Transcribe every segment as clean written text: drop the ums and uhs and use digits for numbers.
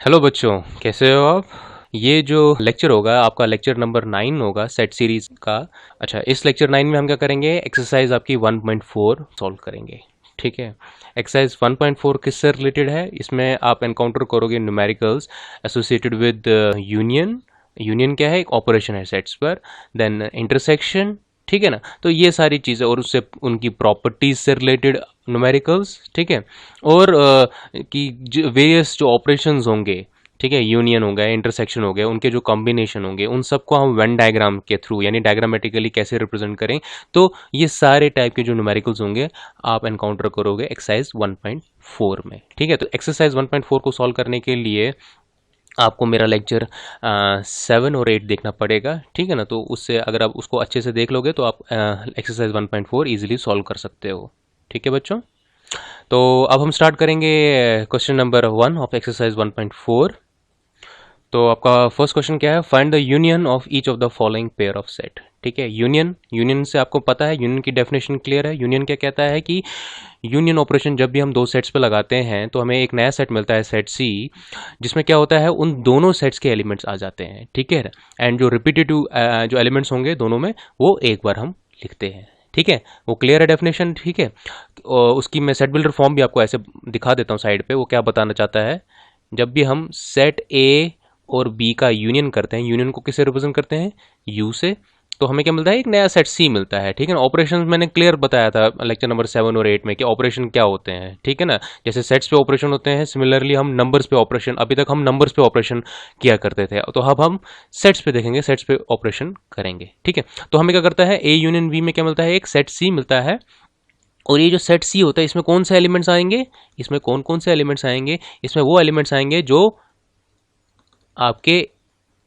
Hello बच्चों, कैसे हो आप। ये जो लेक्चर होगा आपका लेक्चर नंबर 9 होगा सेट सीरीज का। अच्छा, इस लेक्चर 9 में हम क्या करेंगे, एक्सरसाइज आपकी 1.4 सॉल्व करेंगे। ठीक है। एक्सरसाइज 1.4 किससे रिलेटेड है, इसमें आप एनकाउंटर करोगे numericals associated with union. Union क्या है, एक ऑपरेशन है सेट्स पर। देन इंटरसेक्शन, ठीक है ना। तो ये सारी चीज़ें और उससे उनकी प्रॉपर्टीज से रिलेटेड न्यूमेरिकल्स, ठीक है। और कि वेरियस जो ऑपरेशंस होंगे, ठीक है, यूनियन हो गए, इंटरसेक्शन हो गए, उनके जो कॉम्बिनेशन होंगे उन सबको हम वेन डायग्राम के थ्रू यानी डायग्रामेटिकली कैसे रिप्रेजेंट करें। तो ये सारे टाइप के जो न्यूमेरिकल्स होंगे आप एनकाउंटर करोगे एक्सरसाइज 1.4 में। ठीक है, तो एक्सरसाइज 1.4 को सॉल्व करने के लिए आपको मेरा लेक्चर 7 और 8 देखना पड़ेगा। ठीक है ना। तो उससे अगर आप उसको अच्छे से देख लोगे तो आप एक्सरसाइज 1.4 इजीली सॉल्व कर सकते हो। ठीक है बच्चों। तो अब हम स्टार्ट करेंगे क्वेश्चन नंबर 1 ऑफ एक्सरसाइज 1.4। तो आपका फर्स्ट क्वेश्चन क्या है, find the union of each of the following pair of set. ठीक है, यूनियन, यूनियन से आपको पता है, यूनियन की डेफिनेशन क्लियर है। यूनियन क्या कहता है कि यूनियन ऑपरेशन जब भी हम दो सेट्स पे लगाते हैं तो हमें एक नया सेट मिलता है, सेट सी, जिसमें क्या होता है उन दोनों सेट्स के एलिमेंट्स आ जाते हैं। ठीक है। एंड जो रिपीटेटिव जो एलिमेंट्स होंगे दोनों में वो एक बार हम लिखते हैं। ठीक है, वो क्लियर है डेफिनेशन। ठीक है, और उसकी मैं सेट बिल्डर फॉर्म भी आपको ऐसे दिखा देता हूँ साइड पे। वो क्या बताना चाहता है, जब भी हम सेट ए और बी का यूनियन करते हैं, यूनियन को किससे रिप्रेजेंट करते हैं, यू से, तो हमें क्या मिलता है, एक नया सेट सी मिलता है। ठीक है ना। ऑपरेशन मैंने क्लियर बताया था लेक्चर नंबर 7 और 8 में कि ऑपरेशन क्या होते हैं। ठीक है ना। जैसे सेट्स पे ऑपरेशन होते हैं, सिमिलरली हम नंबर्स पे ऑपरेशन, अभी तक हम नंबर्स पे ऑपरेशन किया करते थे, तो अब हम सेट्स पे देखेंगे, सेट्स पे ऑपरेशन करेंगे। ठीक है। तो हमें क्या करता है, ए यूनियन बी में क्या मिलता है, एक सेट सी मिलता है। और ये जो सेट सी होता है इसमें कौन से एलिमेंट्स आएंगे, इसमें कौन कौन से एलिमेंट्स आएंगे, इसमें वो एलिमेंट्स आएंगे जो आपके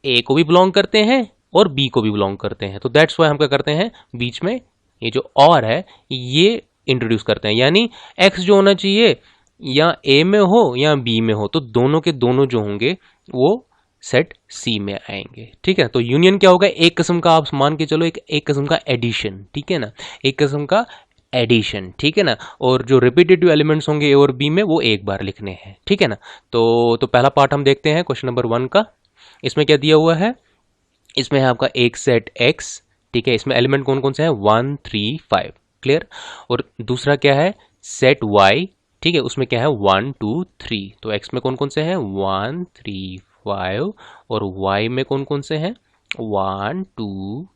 ए को भी बिलोंग करते हैं और बी को भी बिलोंग करते हैं। तो दैट्स वाई हम क्या करते हैं, बीच में ये जो और है ये इंट्रोड्यूस करते हैं, यानी एक्स जो होना चाहिए या ए में हो या बी में हो, तो दोनों के दोनों जो होंगे वो सेट सी में आएंगे। ठीक है। तो यूनियन क्या होगा, एक किस्म का आप मान के चलो, एक किस्म का एडिशन। ठीक है ना, एक किस्म का एडिशन। ठीक है ना। और जो रिपीटेटिव एलिमेंट्स होंगे ए और बी में वो एक बार लिखने हैं। ठीक है ना। तो पहला पार्ट हम देखते हैं क्वेश्चन नंबर 1 का। इसमें क्या दिया हुआ है, इसमें है आपका एक सेट एक्स। ठीक है, इसमें एलिमेंट कौन कौन से हैं, 1 3 5, क्लियर। और दूसरा क्या है, सेट वाई। ठीक है, उसमें क्या है, 1 2 3। तो एक्स में कौन कौन से हैं, 1 3 5, और वाई में कौन कौन से हैं, 1 2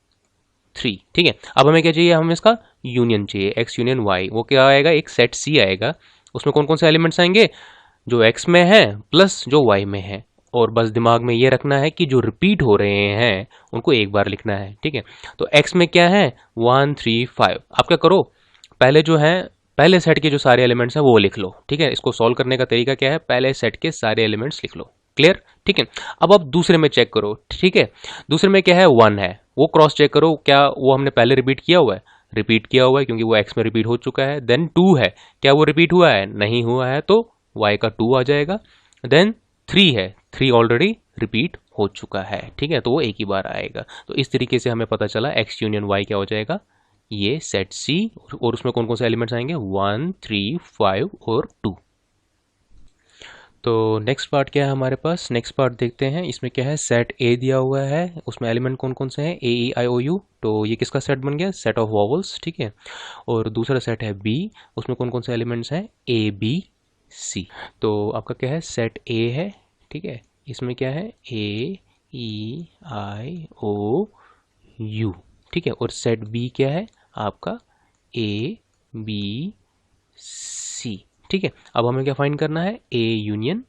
3। ठीक है, अब हमें क्या चाहिए, हमें इसका यूनियन चाहिए, एक्स यूनियन वाई। वो क्या आएगा, एक सेट सी आएगा, उसमें कौन कौन से एलिमेंट्स आएंगे, जो एक्स में है प्लस जो वाई में है। और बस दिमाग में ये रखना है कि जो रिपीट हो रहे हैं उनको एक बार लिखना है। ठीक है, तो एक्स में क्या है, 1 3 5। आप क्या करो, पहले जो है, पहले सेट के जो सारे एलिमेंट्स हैं वो लिख लो। ठीक है, इसको सॉल्व करने का तरीका क्या है, पहले सेट के सारे एलिमेंट्स लिख लो, क्लियर। ठीक है, अब आप दूसरे में चेक करो। ठीक है, दूसरे में क्या है, 1 है, वो क्रॉस चेक करो, क्या वो हमने पहले रिपीट किया हुआ है, रिपीट किया हुआ है क्योंकि वो एक्स में रिपीट हो चुका है। देन 2 है, क्या वो रिपीट हुआ है, नहीं हुआ है, तो वाई का 2 आ जाएगा। देन 3 है, 3 ऑलरेडी रिपीट हो चुका है। ठीक है, तो वो एक ही बार आएगा। तो इस तरीके से हमें पता चला एक्स यूनियन वाई क्या हो जाएगा, ये सेट सी। और उसमें कौन कौन से एलिमेंट्स आएंगे, 1 3 5 और 2। तो नेक्स्ट पार्ट क्या है हमारे पास, नेक्स्ट पार्ट देखते हैं। इसमें क्या है, सेट ए दिया हुआ है, उसमें एलिमेंट कौन कौन से हैं, ए ई आई ओ यू। तो ये किसका सेट बन गया, सेट ऑफ वॉवल्स। ठीक है, और दूसरा सेट है बी, उसमें कौन कौन से एलिमेंट्स हैं, ए बी सी। तो आपका क्या है, सेट ए है। ठीक है, इसमें क्या है, ए ई आई ओ यू। ठीक है, और सेट बी क्या है आपका, ए बी सी। ठीक है, अब हमें क्या फाइंड करना है, ए यूनियन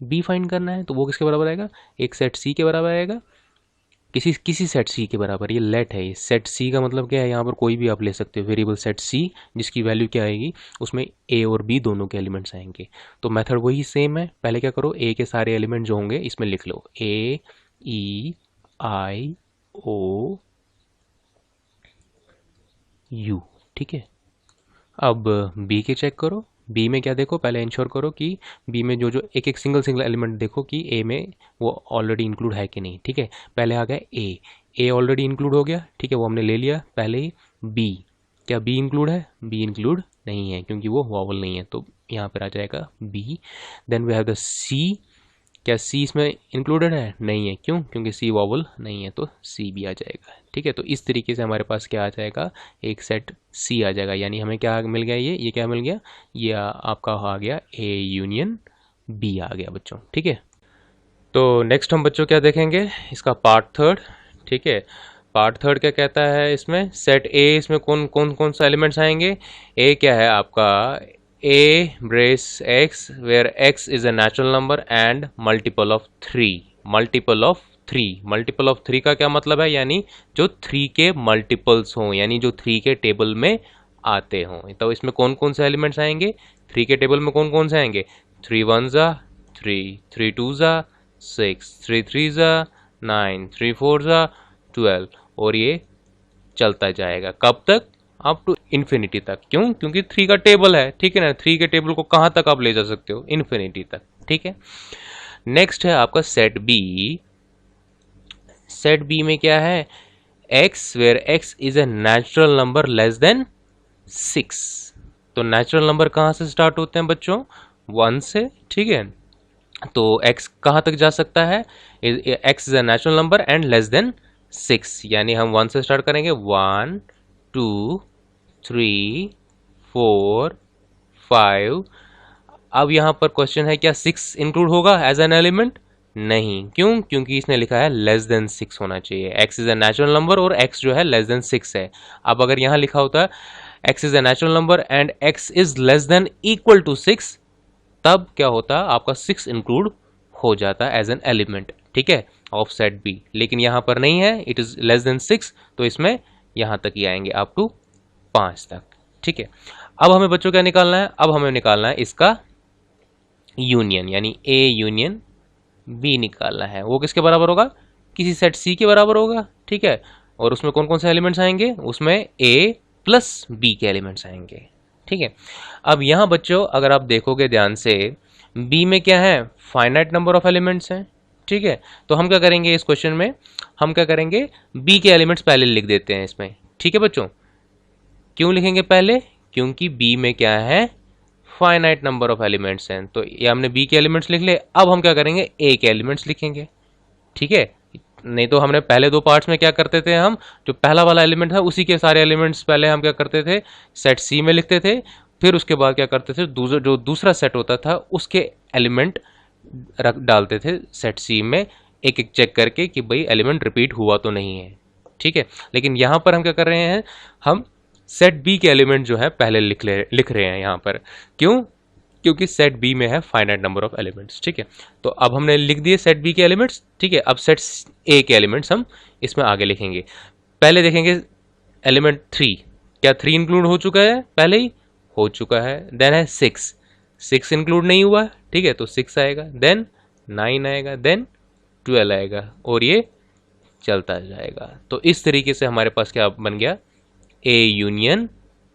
बी फाइंड करना है। तो वो किसके बराबर आएगा, एक सेट सी के बराबर आएगा, किसी किसी सेट सी के बराबर। ये लेट है, ये सेट सी का मतलब क्या है, यहाँ पर कोई भी आप ले सकते हो वेरिएबल सेट सी, जिसकी वैल्यू क्या आएगी, उसमें ए और बी दोनों के एलिमेंट्स आएंगे। तो मेथड वही सेम है, पहले क्या करो, ए के सारे एलिमेंट जो होंगे इसमें लिख लो, ए ई आई ओ यू। ठीक है, अब बी के चेक करो, बी में क्या देखो, पहले इंश्योर करो कि बी में जो जो एक एक सिंगल सिंगल एलिमेंट देखो कि ए में वो ऑलरेडी इंक्लूड है कि नहीं। ठीक है, पहले आ गया ए, ए ऑलरेडी इंक्लूड हो गया। ठीक है, वो हमने ले लिया पहले ही। बी, क्या बी इंक्लूड है, बी इंक्लूड नहीं है क्योंकि वो वॉवल नहीं है, तो यहाँ पर आ जाएगा B. Then we have the C, क्या सी इसमें इंक्लूडेड है? नहीं है। क्यों? क्योंकि सी वॉवल नहीं है, तो सी भी आ जाएगा। ठीक है, तो इस तरीके से हमारे पास क्या आ जाएगा, एक सेट सी आ जाएगा। यानी हमें क्या मिल गया, ये क्या मिल गया, ये आपका आ गया ए यूनियन बी आ गया बच्चों। ठीक है, तो नेक्स्ट हम बच्चों क्या देखेंगे, इसका पार्ट थर्ड। ठीक है, पार्ट थर्ड क्या कहता है, इसमें सेट ए, इसमें कौन कौन कौन सा एलिमेंट्स आएंगे। ए क्या है आपका, A brace X where x is a natural number and multiple of three. Multiple of three, multiple of three का क्या मतलब है, यानी जो थ्री के मल्टीपल्स हों, यानी जो थ्री के टेबल में आते हों। तो इसमें कौन कौन से एलिमेंट्स आएंगे, थ्री के टेबल में कौन कौन से आएंगे, 3 1 ज़ा 3, 3 2 ज़ा 6, 3 3 ज़ा 9, 3 4 ज़ा 12, और ये चलता जाएगा कब तक, अप टू इन्फिनिटी तक। क्यों? क्योंकि 3 का टेबल है। ठीक है ना, 3 के टेबल को कहाँ तक आप ले जा सकते हो, इन्फिनिटी तक। ठीक है, नेक्स्ट है आपका सेट बी। सेट बी में क्या है, x where x is a natural number less than 6। तो नेचुरल नंबर कहाँ से स्टार्ट होते हैं बच्चों, 1 से। ठीक है, तो x कहाँ तक जा सकता है, x is a natural number and less than 6, यानी हम 1 से स्टार्ट करेंगे, 1 2 3 4 5। अब यहाँ पर क्वेश्चन है, क्या 6 इंक्लूड होगा एज एन एलिमेंट? नहीं। क्यों? क्योंकि इसने लिखा है लेस देन 6 होना चाहिए। x is a natural number और x जो है लेस देन 6 है। अब अगर यहाँ लिखा होता है x is a natural number and x is less than equal to 6, तब क्या होता, आपका 6 इंक्लूड हो जाता एज एन एलिमेंट। ठीक है, ऑफ सेट बी। लेकिन यहाँ पर नहीं है, इट इज लेस देन 6, तो इसमें यहाँ तक ही आएंगे, अप टू 5 तक। ठीक है, अब हमें बच्चों क्या निकालना है, अब हमें निकालना है इसका यूनियन, यानी ए यूनियन बी निकालना है। वो किसके बराबर होगा, किसी सेट सी के बराबर होगा। ठीक है, और उसमें कौन कौन से एलिमेंट्स आएंगे, उसमें ए प्लस बी के एलिमेंट्स आएंगे। ठीक है, अब यहाँ बच्चों अगर आप देखोगे ध्यान से, बी में क्या है, फाइनाइट नंबर ऑफ एलिमेंट्स हैं। ठीक है, तो हम क्या करेंगे इस क्वेश्चन में, हम क्या करेंगे, बी के एलिमेंट्स पहले लिख देते हैं इसमें। ठीक है बच्चों, क्यों लिखेंगे पहले, क्योंकि बी में क्या है, फाइनाइट नंबर ऑफ एलिमेंट्स हैं। तो ये हमने बी के एलिमेंट्स लिख ले, अब हम क्या करेंगे, ए के एलिमेंट्स लिखेंगे। ठीक है, नहीं तो हमने पहले दो पार्ट्स में क्या करते थे, हम जो पहला वाला एलिमेंट था उसी के सारे एलिमेंट्स पहले हम क्या करते थे, सेट सी में लिखते थे। फिर उसके बाद क्या करते थे, जो दूसरा सेट होता था उसके एलिमेंट रख डालते थे सेट सी में, एक एक चेक करके कि भाई एलिमेंट रिपीट हुआ तो नहीं है। ठीक है, लेकिन यहाँ पर हम क्या कर रहे हैं, हम सेट बी के एलिमेंट जो है पहले लिख रहे हैं यहाँ पर। क्यों? क्योंकि सेट बी में है फाइनाइट नंबर ऑफ एलिमेंट्स। ठीक है, तो अब हमने लिख दिए सेट बी के एलिमेंट्स। ठीक है, अब सेट ए के एलिमेंट्स हम इसमें आगे लिखेंगे। पहले देखेंगे एलिमेंट 3, क्या 3 इंक्लूड हो चुका है, पहले ही हो चुका है। देन है 6 इंक्लूड नहीं हुआ। ठीक है, तो 6 आएगा, देन 9 आएगा, देन 12 आएगा, और ये चलता जाएगा। तो इस तरीके से हमारे पास क्या बन गया, ए यूनियन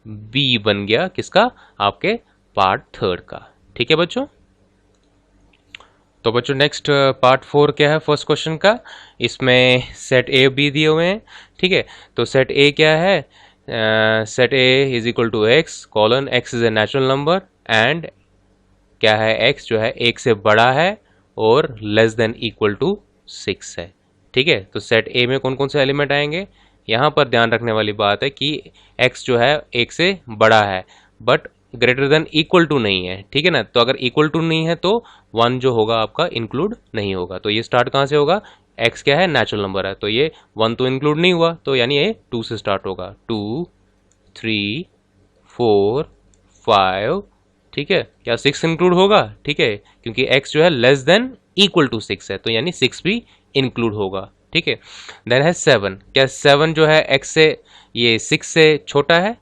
बी बन गया, किसका, आपके पार्ट थर्ड का। ठीक है बच्चों, तो बच्चों नेक्स्ट पार्ट 4 क्या है फर्स्ट क्वेश्चन का, इसमें सेट ए बी दिए हुए हैं। ठीक है, तो सेट ए क्या है, set A is equal to x colon x is a natural number and क्या है, एक्स जो है एक से बड़ा है और लेस देन इक्वल टू 6 है। ठीक है, तो सेट ए में कौन कौन से एलिमेंट आएंगे, यहाँ पर ध्यान रखने वाली बात है कि x जो है एक से बड़ा है but greater than equal to नहीं है। ठीक है ना, तो अगर इक्वल टू नहीं है तो 1 जो होगा आपका इंक्लूड नहीं होगा। तो ये स्टार्ट कहाँ से होगा, x क्या है, नेचुरल नंबर है, तो ये 1 तो इंक्लूड नहीं हुआ, तो यानी ये 2 से स्टार्ट होगा, 2 3 4 5। ठीक है, क्या 6 इंक्लूड होगा, ठीक है, क्योंकि x जो है लेस देन इक्वल टू 6 है, तो यानी 6 भी इंक्लूड होगा। ठीक है, देन है 7, क्या 7 जो है x से, ये 6 से छोटा है,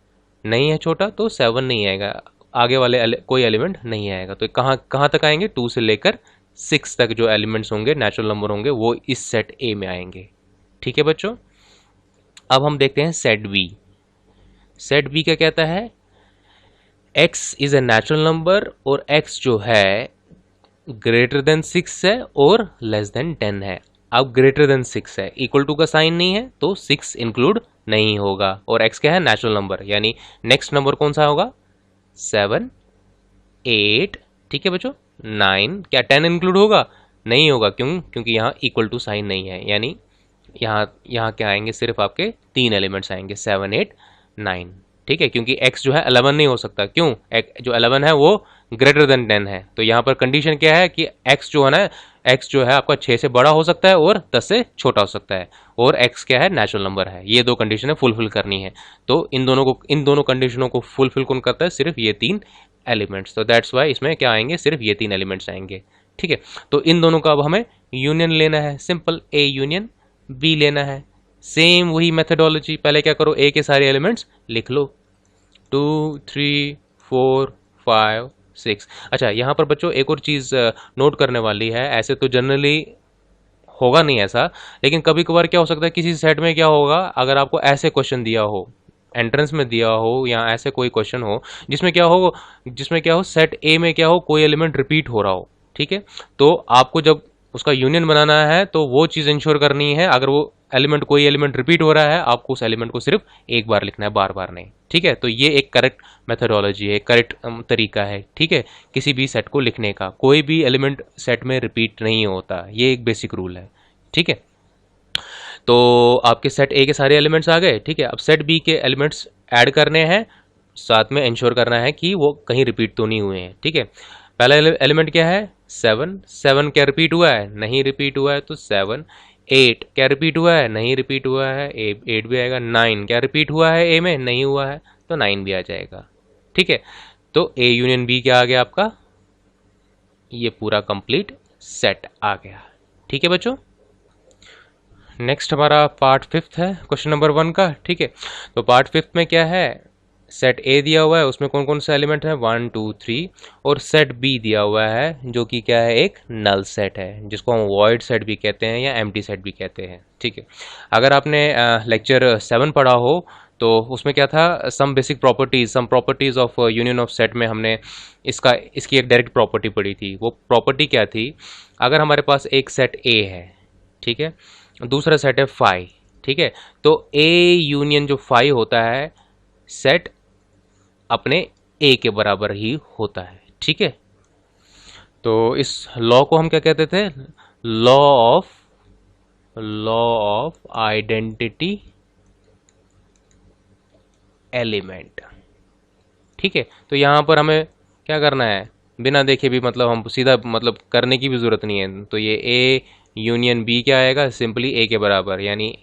नहीं है छोटा, तो 7 नहीं आएगा, आगे वाले कोई एलिमेंट नहीं आएगा। तो कहाँ तक आएंगे, 2 से लेकर 6 तक जो एलिमेंट्स होंगे, नेचुरल नंबर होंगे, वो इस सेट ए में आएंगे। ठीक है बच्चों, अब हम देखते हैं सेट बी। सेट बी क्या कहता है, x is a natural number और x जो है ग्रेटर देन 6 है और लेस देन 10 है। अब ग्रेटर देन 6 है, इक्वल टू का साइन नहीं है, तो 6 इंक्लूड नहीं होगा, और x क्या है, नेचुरल नंबर, यानी नेक्स्ट नंबर कौन सा होगा, 7 8। ठीक है बच्चों, 9, क्या 10 इंक्लूड होगा, नहीं होगा, क्यों? क्योंकि यहाँ इक्वल टू साइन नहीं है, यानी यहाँ यहाँ क्या आएंगे, सिर्फ आपके 3 एलिमेंट्स आएंगे 7 8 9। ठीक है, क्योंकि x जो है 11 नहीं हो सकता, क्यों? जो 11 है वो ग्रेटर देन 10 है, तो यहाँ पर कंडीशन क्या है कि x जो है ना, x जो है आपका 6 से बड़ा हो सकता है और 10 से छोटा हो सकता है, और x क्या है, नेचुरल नंबर है। ये दो कंडीशनें फुलफिल करनी है, तो इन दोनों कंडीशनों को फुलफिल कौन करता है? सिर्फ ये 3 एलिमेंट्स। तो दैट्स वाई इसमें क्या आएंगे, सिर्फ ये 3 एलिमेंट्स आएंगे। ठीक है, तो इन दोनों का अब हमें यूनियन लेना है, सिंपल A यूनियन B लेना है। सेम वही मेथडोलॉजी, पहले क्या करो, A के सारे एलिमेंट्स लिख लो, 2 3 4 5 6। अच्छा, यहाँ पर बच्चों एक और चीज़ नोट करने वाली है, ऐसे तो जनरली होगा नहीं ऐसा, लेकिन कभी कभार क्या हो सकता है, किसी सेट में क्या होगा, अगर आपको ऐसे क्वेश्चन दिया हो, एंट्रेंस में दिया हो, या ऐसे कोई क्वेश्चन हो जिसमें क्या हो सेट ए में क्या हो, कोई एलिमेंट रिपीट हो रहा हो। ठीक है, तो आपको जब उसका यूनियन बनाना है तो वो चीज़ इंश्योर करनी है, अगर वो कोई एलिमेंट रिपीट हो रहा है, आपको उस एलिमेंट को सिर्फ एक बार लिखना है, बार बार नहीं। ठीक है, तो ये एक करेक्ट मेथडोलॉजी है, करेक्ट तरीका है। ठीक है, किसी भी सेट को लिखने का, कोई भी एलिमेंट सेट में रिपीट नहीं होता, ये एक बेसिक रूल है। ठीक है, तो आपके सेट ए के सारे एलिमेंट्स आ गए। ठीक है, अब सेट बी के एलिमेंट्स ऐड करने हैं, साथ में इंश्योर करना है कि वो कहीं रिपीट तो नहीं हुए हैं। ठीक है, पहला एलिमेंट क्या है, 7। 7 क्या रिपीट हुआ है? नहीं रिपीट हुआ है, तो 7। 8 क्या रिपीट हुआ है? नहीं रिपीट हुआ है, 8 भी आएगा। 9 क्या रिपीट हुआ है ए में? नहीं हुआ है, तो 9 भी आ जाएगा। ठीक है, तो ए यूनियन बी क्या आ गया आपका, ये पूरा कंप्लीट सेट आ गया। ठीक है बच्चों, नेक्स्ट हमारा पार्ट 5 है क्वेश्चन नंबर 1 का। ठीक है, तो पार्ट 5 में क्या है, सेट ए दिया हुआ है, उसमें कौन कौन से एलिमेंट है, 1 2 3, और सेट बी दिया हुआ है जो कि क्या है, एक नल सेट है, जिसको हम वॉइड सेट भी कहते हैं या एम्प्टी सेट भी कहते हैं। ठीक है, अगर आपने लेक्चर 7 पढ़ा हो तो उसमें क्या था, some properties of union of set में हमने इसकी एक डायरेक्ट प्रॉपर्टी पढ़ी थी। वो प्रॉपर्टी क्या थी, अगर हमारे पास एक सेट ए है, ठीक है, दूसरा सेट है फाई। ठीक है, तो ए यूनियन जो फाई होता है, सेट अपने ए के बराबर ही होता है। ठीक है, तो इस लॉ को हम क्या कहते थे, लॉ ऑफ आइडेंटिटी एलिमेंट। ठीक है, तो यहां पर हमें क्या करना है, बिना देखे भी, मतलब हम सीधा, मतलब करने की भी जरूरत नहीं है, तो ये ए यूनियन बी क्या आएगा, सिंपली ए के बराबर, यानी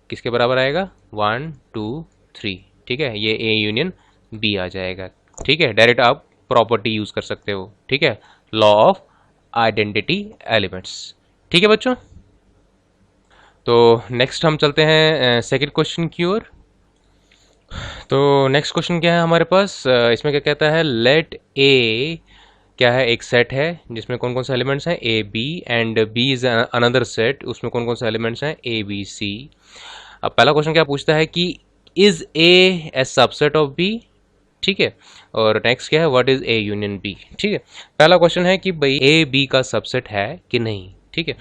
किसके बराबर आएगा, 1 2 3। ठीक है, ये ए यूनियन बी आ जाएगा। ठीक है, डायरेक्ट आप प्रॉपर्टी यूज कर सकते हो। ठीक है, लॉ ऑफ आइडेंटिटी एलिमेंट्स। ठीक है बच्चों, तो नेक्स्ट हम चलते हैं सेकंड क्वेश्चन की ओर। तो नेक्स्ट क्वेश्चन क्या है हमारे पास, इसमें क्या कहता है, लेट ए क्या है, एक सेट है जिसमें कौन कौन से एलिमेंट्स हैं, A B, and B is another set, उसमें कौन कौन से एलिमेंट्स हैं, ए बी सी। अब पहला क्वेश्चन क्या पूछता है कि is A subset of B. ठीक है, और नेक्स्ट क्या है, what is A union B. ठीक है, पहला क्वेश्चन है कि भाई ए बी का सबसेट है कि नहीं। ठीक है,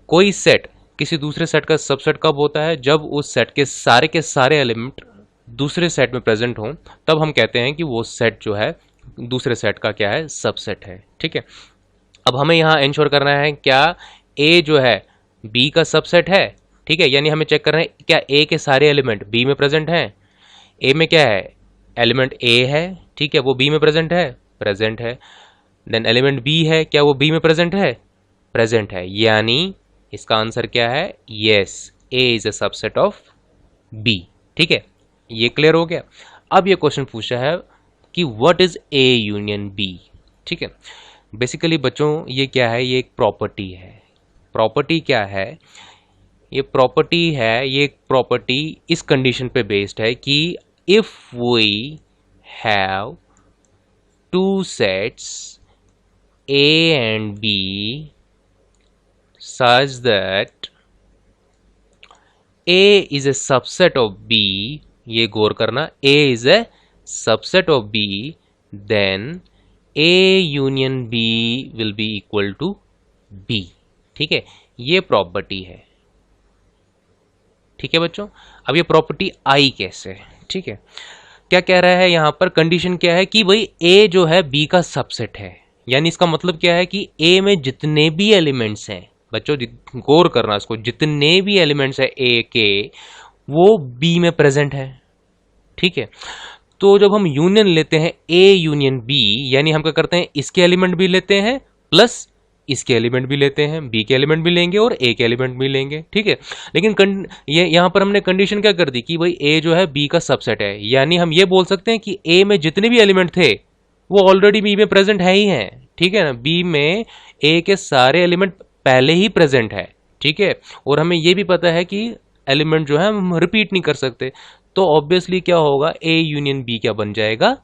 कोई सेट किसी दूसरे सेट का सबसेट कब होता है, जब उस सेट के सारे एलिमेंट दूसरे सेट में प्रेजेंट हों, तब हम कहते हैं कि वो सेट जो है दूसरे सेट का क्या है, सबसेट है। ठीक है, अब हमें यहाँ इंश्योर करना है क्या ए जो है बी का सबसेट है। ठीक है, यानी हमें चेक करना है क्या ए के सारे एलिमेंट बी में प्रेजेंट हैं। ए में क्या है, एलिमेंट ए है, ठीक है, वो बी में प्रेजेंट है। देन एलिमेंट बी है, क्या वो बी में प्रेजेंट है, यानी इसका आंसर क्या है, yes, A is a subset of B. ठीक है, ये क्लियर हो गया। अब ये क्वेश्चन पूछा है कि what is A union B. ठीक है, बेसिकली बच्चों ये क्या है, ये एक प्रॉपर्टी है। प्रॉपर्टी क्या है, ये प्रॉपर्टी इस कंडीशन पे बेस्ड है कि if we have two sets A and B such that A is a subset of B, ये गौर करना, A is a subset of B, then A union B will be equal to B। ठीक है, ये property है। ठीक है बच्चों, अब ये प्रॉपर्टी आई कैसे। ठीक है, क्या कह रहा है यहां पर, कंडीशन क्या है कि भाई A जो है B का सबसेट है, यानी इसका मतलब क्या है कि ए में जितने भी एलिमेंट्स हैं बच्चों, गौर करना इसको, जितने भी एलिमेंट्स है ए के वो बी में प्रेजेंट है। ठीक है, तो जब हम यूनियन लेते हैं ए यूनियन बी, यानी हम क्या करते हैं, इसके एलिमेंट भी लेते हैं प्लस इसके एलिमेंट भी लेते हैं, बी के एलिमेंट भी लेंगे और ए के एलिमेंट भी लेंगे। ठीक है, लेकिन ये यहां पर हमने कंडीशन क्या कर दी कि भाई ए जो है बी का सबसेट है, यानी हम ये बोल सकते हैं कि ए में जितने भी एलिमेंट थे वो ऑलरेडी बी में प्रेजेंट है ही हैं। ठीक है ना, बी में ए के सारे एलिमेंट पहले ही प्रेजेंट है। ठीक है, और हमें ये भी पता है कि एलिमेंट जो है हम रिपीट नहीं कर सकते, तो ऑब्वियसली क्या होगा, ए यूनियन बी क्या बन जाएगा,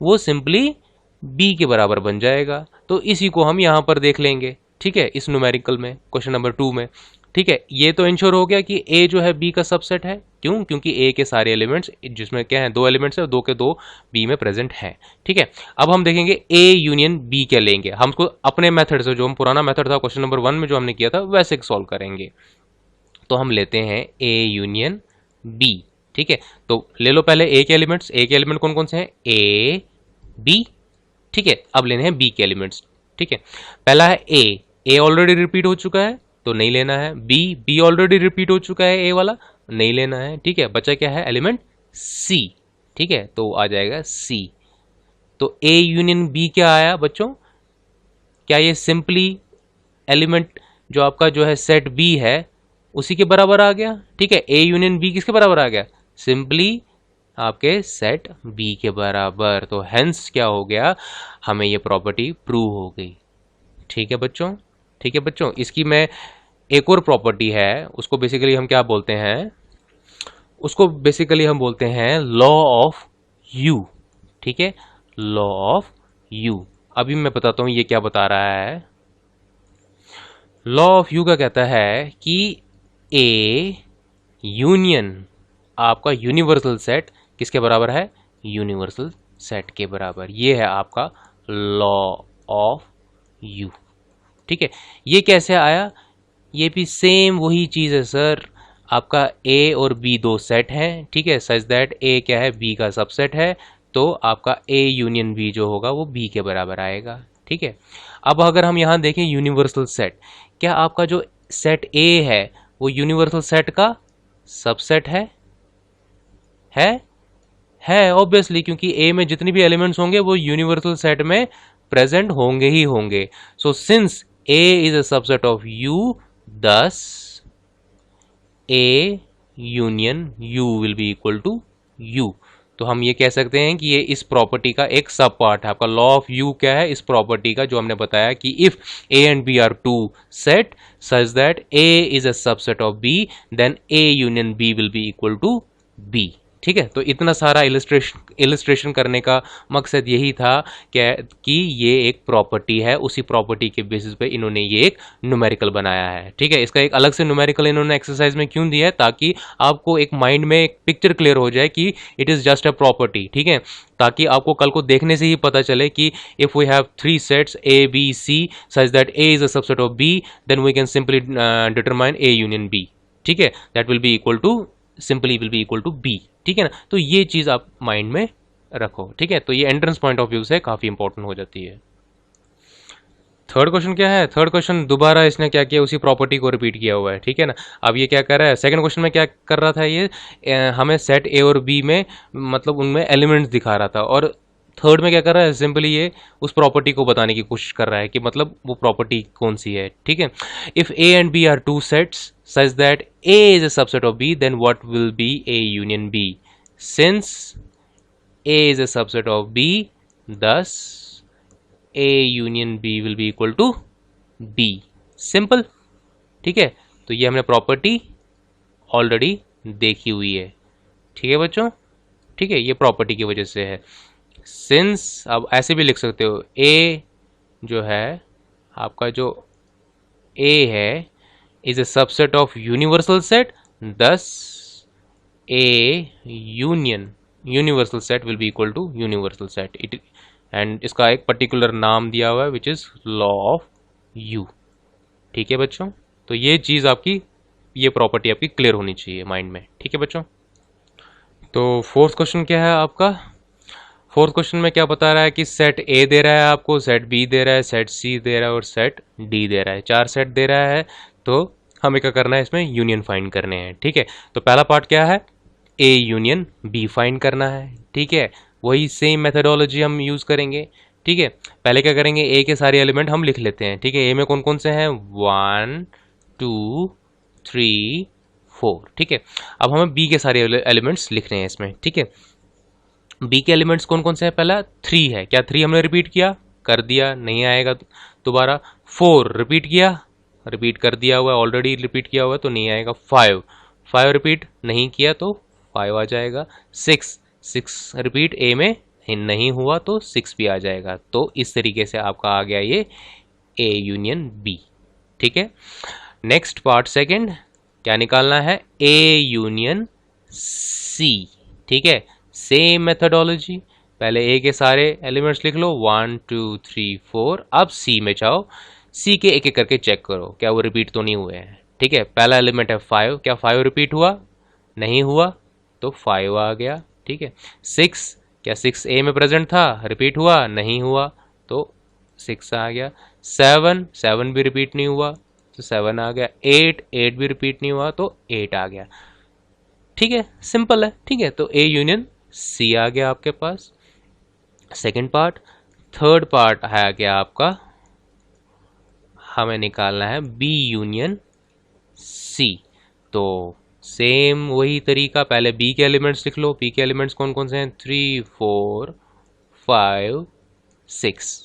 वो सिंपली बी के बराबर बन जाएगा। तो इसी को हम यहां पर देख लेंगे। ठीक है, इस न्यूमेरिकल में क्वेश्चन नंबर 2 में। ठीक है, ये तो इंश्योर हो गया कि ए जो है बी का सबसेट है। क्यों? क्योंकि ए के सारे एलिमेंट्स, जिसमें क्या है 2 एलिमेंट्स है, 2 के 2 बी में प्रेजेंट हैं। ठीक है, अब हम देखेंगे ए यूनियन बी क्या लेंगे। हमको अपने मेथड से, जो हम पुराना मेथड था क्वेश्चन नंबर 1 में जो हमने किया था, वैसे सॉल्व करेंगे। तो हम लेते हैं ए यूनियन बी। ठीक है, तो ले लो पहले ए के एलिमेंट्स। ए के एलिमेंट कौन कौन से हैं, ए बी। ठीक है, अब लेने हैं बी के एलिमेंट्स। ठीक है, पहला है ए ऑलरेडी रिपीट हो चुका है तो नहीं लेना है। बी ऑलरेडी रिपीट हो चुका है, ए वाला नहीं लेना है। ठीक है, बचा क्या है, एलिमेंट सी। ठीक है, तो आ जाएगा सी। तो ए यूनियन बी क्या आया बच्चों, क्या ये सिंपली एलिमेंट जो आपका जो है सेट बी है उसी के बराबर आ गया। ठीक है, ए यूनियन बी किसके बराबर आ गया, सिंपली आपके सेट बी के बराबर। तो हेंस क्या हो गया, हमें ये प्रॉपर्टी प्रूव हो गई। ठीक है बच्चों, ठीक है बच्चों, इसकी मैं एक और प्रॉपर्टी है, उसको बेसिकली हम क्या बोलते हैं, उसको बेसिकली हम बोलते हैं लॉ ऑफ यू। ठीक है, लॉ ऑफ यू। अभी मैं बताता हूं ये क्या बता रहा है। लॉ ऑफ यू का कहता है कि ए यूनियन आपका यूनिवर्सल सेट किसके बराबर है, यूनिवर्सल सेट के बराबर। ये है आपका लॉ ऑफ यू। ठीक है, ये कैसे आया, ये भी सेम वही चीज है सर। आपका ए और बी दो सेट हैं। ठीक है, सच दैट ए क्या है, बी का सबसेट है, तो आपका ए यूनियन बी जो होगा वो बी के बराबर आएगा। ठीक है, अब अगर हम यहां देखें यूनिवर्सल सेट, क्या आपका जो सेट ए है वो यूनिवर्सल सेट का सबसेट है ऑब्वियसली, क्योंकि ए में जितने भी एलिमेंट्स होंगे वो यूनिवर्सल सेट में प्रेजेंट होंगे ही होंगे। So since A is a subset of U, thus A union U will be equal to U। तो हम ये कह सकते हैं कि ये इस प्रॉपर्टी का एक सब पार्ट है। आपका लॉ ऑफ U क्या है, इस प्रॉपर्टी का, जो हमने बताया कि if A and B are two set such that A is a subset of B, then A union B will be equal to B। ठीक है, तो इतना सारा इलिस्ट्रेशन करने का मकसद यही था कि ये एक प्रॉपर्टी है, उसी प्रॉपर्टी के बेसिस पे इन्होंने ये एक न्यूमेरिकल बनाया है। ठीक है, इसका एक अलग से न्यूमेरिकल इन्होंने एक्सरसाइज में क्यों दिया है, ताकि आपको एक माइंड में एक पिक्चर क्लियर हो जाए कि it is just a property. ठीक है, ताकि आपको कल को देखने से ही पता चले कि if we have 3 sets A B C such that A is a subset of B, then we can simply determine A union B. ठीक है, that will be equal to, simply will be equal to B. ठीक है ना, तो ये चीज आप mind में रखो। ठीक है, तो ये एंट्रेंस पॉइंट ऑफ व्यू से काफी इंपॉर्टेंट हो जाती है। थर्ड क्वेश्चन क्या है, थर्ड क्वेश्चन दोबारा इसने क्या किया, उसी प्रॉपर्टी को रिपीट किया हुआ है। ठीक है ना, अब ये क्या कर रहा है, सेकंड क्वेश्चन में क्या कर रहा था, ये हमें सेट ए और बी में मतलब उनमें एलिमेंट्स दिखा रहा था, और थर्ड में क्या कर रहा है, सिंपली ये उस प्रॉपर्टी को बताने की कोशिश कर रहा है कि मतलब वो प्रॉपर्टी कौन सी है। ठीक है, if A and B are two sets such that A is a subset of B, then what will be A union B? Since A is a subset of B, thus A union B will be equal to B. Simple. ठीक है, तो ये हमने property already देखी हुई है। ठीक है बच्चों, ठीक है, ये प्रॉपर्टी की वजह से है। सिंस अब ऐसे भी लिख सकते हो, A जो है आपका, जो A है is a subset of universal set, thus A universal set will be equal to universal set, it and इसका एक पर्टिकुलर नाम दिया हुआ है which is law of U। ठीक है बच्चों, तो ये चीज आपकी, ये प्रॉपर्टी आपकी क्लियर होनी चाहिए माइंड में। ठीक है बच्चों, तो फोर्थ क्वेश्चन क्या है आपका, फोर्थ क्वेश्चन में क्या बता रहा है कि सेट ए दे रहा है आपको, सेट बी दे रहा है, सेट सी दे रहा है और सेट डी दे रहा है। 4 सेट दे रहा है, तो हमें क्या करना है, इसमें यूनियन फाइंड करने हैं। ठीक है, तो पहला पार्ट क्या है, ए यूनियन बी फाइंड करना है। ठीक है, वही सेम मेथडोलॉजी हम यूज करेंगे। ठीक है, पहले क्या करेंगे, ए के सारे एलिमेंट हम लिख लेते हैं। ठीक है, ए में कौन कौन से हैं, 1 2 3 4। ठीक है, अब हमें बी के सारे एलिमेंट्स लिखने हैं इसमें। ठीक है, बी के एलिमेंट्स कौन कौन से हैं, पहला 3 है, क्या 3 हमने रिपीट किया, कर दिया, नहीं आएगा दोबारा। 4 रिपीट किया, रिपीट कर दिया हुआ है, ऑलरेडी रिपीट किया हुआ है तो नहीं आएगा। 5 रिपीट नहीं किया तो 5 आ जाएगा। 6 रिपीट ए में नहीं हुआ तो 6 भी आ जाएगा। तो इस तरीके से आपका आ गया ये ए यूनियन बी। ठीक है, नेक्स्ट पार्ट सेकंड, क्या निकालना है, ए यूनियन सी। ठीक है, सेम मेथडोलॉजी, पहले ए के सारे एलिमेंट्स लिख लो 1 2 3 4। अब सी में जाओ, सी के एक एक करके चेक करो क्या वो रिपीट तो नहीं हुए हैं। ठीक है, पहला एलिमेंट है 5, क्या 5 रिपीट हुआ, नहीं हुआ तो 5 आ गया। ठीक है, 6, क्या 6 ए में प्रेजेंट था, रिपीट हुआ, नहीं हुआ तो 6 आ गया। 7 भी रिपीट नहीं हुआ तो 7 आ गया। 8 भी रिपीट नहीं हुआ तो 8 आ गया। ठीक है, सिंपल है। ठीक है, तो ए यूनियन सी आ गया आपके पास, सेकंड पार्ट। थर्ड पार्ट आ गया आपका, हमें निकालना है बी यूनियन सी। तो सेम वही तरीका, पहले बी के एलिमेंट्स लिख लो। बी के एलिमेंट्स कौन कौन से हैं, 3 4 5 6।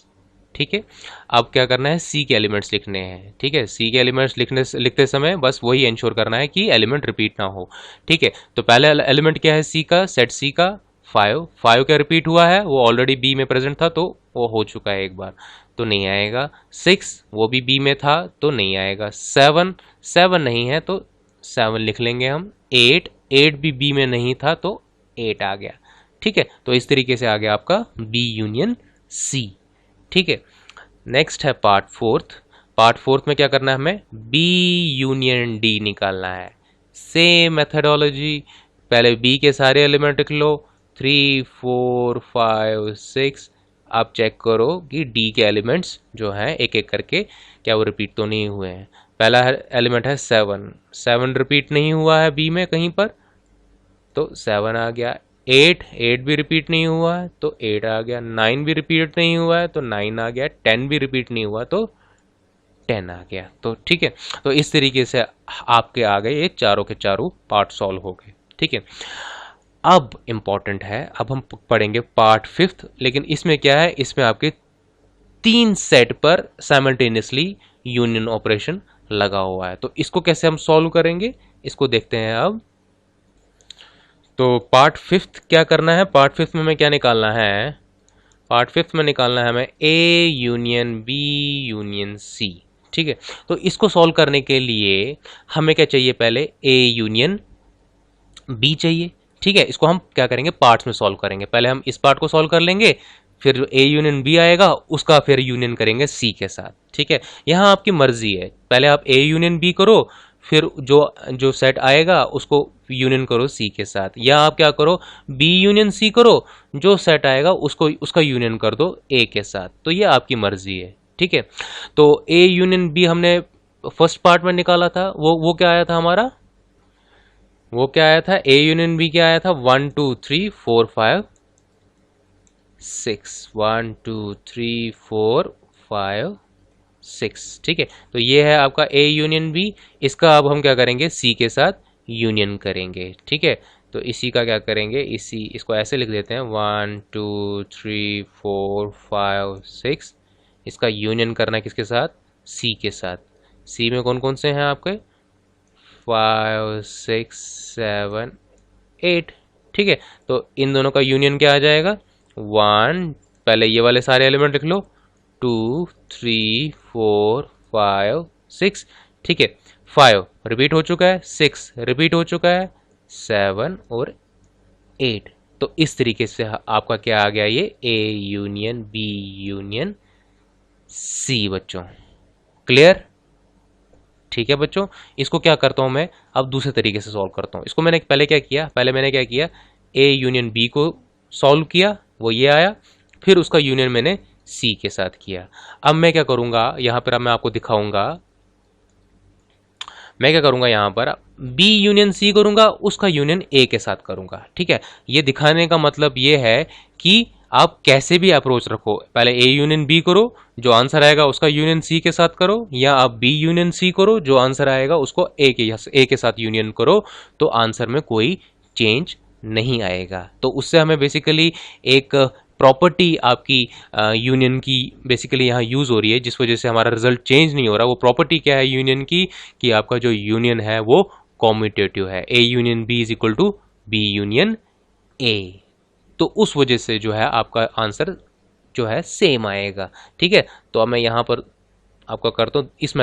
ठीक है, अब क्या करना है, सी के एलिमेंट्स लिखने हैं। ठीक है, सी के एलिमेंट्स लिखते समय बस वही इंश्योर करना है कि एलिमेंट रिपीट ना हो। ठीक है, तो पहले एलिमेंट क्या है सी का, सेट सी का 5 क्या रिपीट हुआ है, वो ऑलरेडी बी में प्रेजेंट था तो वो हो चुका है एक बार तो नहीं आएगा। 6 वो भी बी में था तो नहीं आएगा। 7 नहीं है तो 7 लिख लेंगे हम। 8 भी बी में नहीं था तो 8 आ गया। ठीक है, तो इस तरीके से आ गया आपका बी यूनियन सी। ठीक है, नेक्स्ट है पार्ट फोर्थ। पार्ट फोर्थ में क्या करना है, हमें बी यूनियन डी निकालना है। सेम मेथडोलॉजी, पहले बी के सारे एलिमेंट लिख लो 3 4 5 6। आप चेक करो कि डी के एलिमेंट्स जो हैं एक एक करके क्या वो रिपीट तो नहीं हुए हैं। पहला एलिमेंट है 7 रिपीट नहीं हुआ है बी में कहीं पर तो 7 आ गया। 8 भी रिपीट नहीं हुआ है तो 8 आ गया। 9 भी रिपीट नहीं हुआ है तो 9 आ गया। 10 भी रिपीट नहीं हुआ तो 10 आ गया। तो ठीक है, तो इस तरीके से आपके आ गए ये चारों के चारों पार्ट सॉल्व हो गए। ठीक है, अब इंपॉर्टेंट है, अब हम पढ़ेंगे पार्ट फिफ्थ। लेकिन इसमें क्या है, इसमें आपके 3 सेट पर साइमल्टेनियसली यूनियन ऑपरेशन लगा हुआ है। तो इसको कैसे हम सॉल्व करेंगे, इसको देखते हैं अब। तो पार्ट फिफ्थ क्या करना है, पार्ट फिफ्थ में हमें क्या निकालना है, पार्ट फिफ्थ में निकालना है हमें A union B union C. ठीक है, तो इसको सॉल्व करने के लिए हमें क्या चाहिए, पहले ए यूनियन बी चाहिए। ठीक है, इसको हम क्या करेंगे, पार्ट्स में सॉल्व करेंगे। पहले हम इस पार्ट को सॉल्व कर लेंगे, फिर ए यूनियन बी आएगा उसका फिर यूनियन करेंगे सी के साथ। ठीक है, यहाँ आपकी मर्जी है, पहले आप ए यूनियन बी करो, फिर जो जो सेट आएगा उसको यूनियन करो सी के साथ, या आप क्या करो बी यूनियन सी करो, जो सेट आएगा उसको उसका यूनियन कर दो ए के साथ। तो ये आपकी मर्जी है। ठीक है, तो ए यूनियन बी हमने फर्स्ट पार्ट में निकाला था, वो क्या आया था हमारा, वो क्या आया था, ए यूनियन बी क्या आया था, 1 2 3 4 5 6, 1 2 3 4 5 6। ठीक है, तो ये है आपका ए यूनियन बी। इसका अब हम क्या करेंगे, सी के साथ यूनियन करेंगे। ठीक है, तो इसी का क्या करेंगे, इसको ऐसे लिख देते हैं 1 2 3 4 5 6। इसका यूनियन करना है किसके साथ, सी के साथ। सी में कौन कौन से हैं आपके, 5 6 7 8। ठीक है, तो इन दोनों का यूनियन क्या आ जाएगा, 1, पहले ये वाले सारे एलिमेंट लिख लो 2 3 4 5 6। ठीक है, 5 रिपीट हो चुका है, 6 रिपीट हो चुका है, 7 और 8। तो इस तरीके से आपका क्या आ गया, ये A union B union C. बच्चों क्लियर, ठीक है बच्चों। इसको क्या करता हूं मैं, अब दूसरे तरीके से सॉल्व करता हूं इसको। मैंने पहले क्या किया, पहले मैंने क्या किया, ए यूनियन बी को सॉल्व किया, वो ये आया, फिर उसका यूनियन मैंने सी के साथ किया। अब मैं क्या करूँगा यहाँ पर, अब मैं आपको दिखाऊंगा, मैं क्या करूंगा यहाँ पर बी यूनियन सी करूंगा, उसका यूनियन ए के साथ करूंगा। ठीक है, ये दिखाने का मतलब ये है कि आप कैसे भी अप्रोच रखो, पहले ए यूनियन बी करो, जो आंसर आएगा उसका यूनियन सी के साथ करो, या आप बी यूनियन सी करो, जो आंसर आएगा उसको ए के साथ यूनियन करो, तो आंसर में कोई चेंज नहीं आएगा। तो उससे हमें बेसिकली एक प्रॉपर्टी आपकी यूनियन की बेसिकली यहाँ यूज़ हो रही है, जिस वजह से हमारा रिजल्ट चेंज नहीं हो रहा। वो प्रॉपर्टी क्या है यूनियन की, कि आपका जो यूनियन है वो कॉम्यूटेटिव है, A union B is equal to B union A. तो उस वजह से जो है आपका आंसर जो है सेम आएगा। ठीक है, तो अब मैं यहाँ पर आपका करता हूँ इस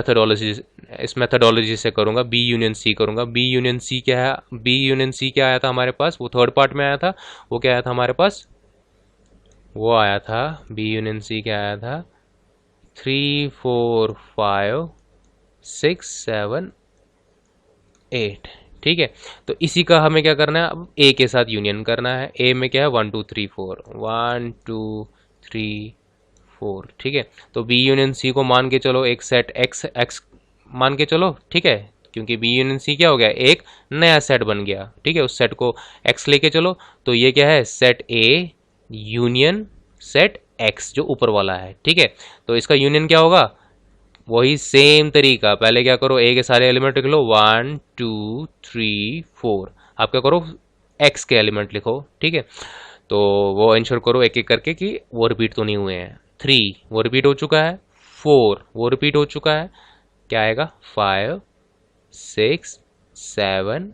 मेथडोलॉजी से करूँगा, बी यूनियन सी करूँगा। बी यूनियन सी क्या है, बी यूनियन सी क्या आया था हमारे पास, वो थर्ड पार्ट में आया था, वो क्या आया था हमारे पास, वो आया था बी यूनियन सी क्या आया था, 3 4 5 6 7 8। ठीक है, तो इसी का हमें क्या करना है, अब ए के साथ यूनियन करना है। ए में क्या है 1 2 3 4, 1 2 3 4। ठीक है, तो बी यूनियन सी को मान के चलो एक सेट एक्स एक्स मान के चलो। ठीक है, क्योंकि बी यूनियन सी क्या हो गया, एक नया सेट बन गया। ठीक है, उस सेट को एक्स लेके चलो, तो ये क्या है, set A union set x जो ऊपर वाला है। ठीक है, तो इसका यूनियन क्या होगा, वही सेम तरीका, पहले क्या करो, ए के सारे एलिमेंट लिख लो, 1 2 3 4। आप क्या करो, एक्स के एलिमेंट लिखो। ठीक है, तो वो इंश्योर करो एक एक करके कि वो रिपीट तो नहीं हुए हैं। 3 वो रिपीट हो चुका है, 4 वो रिपीट हो चुका है, क्या आएगा 5 6 7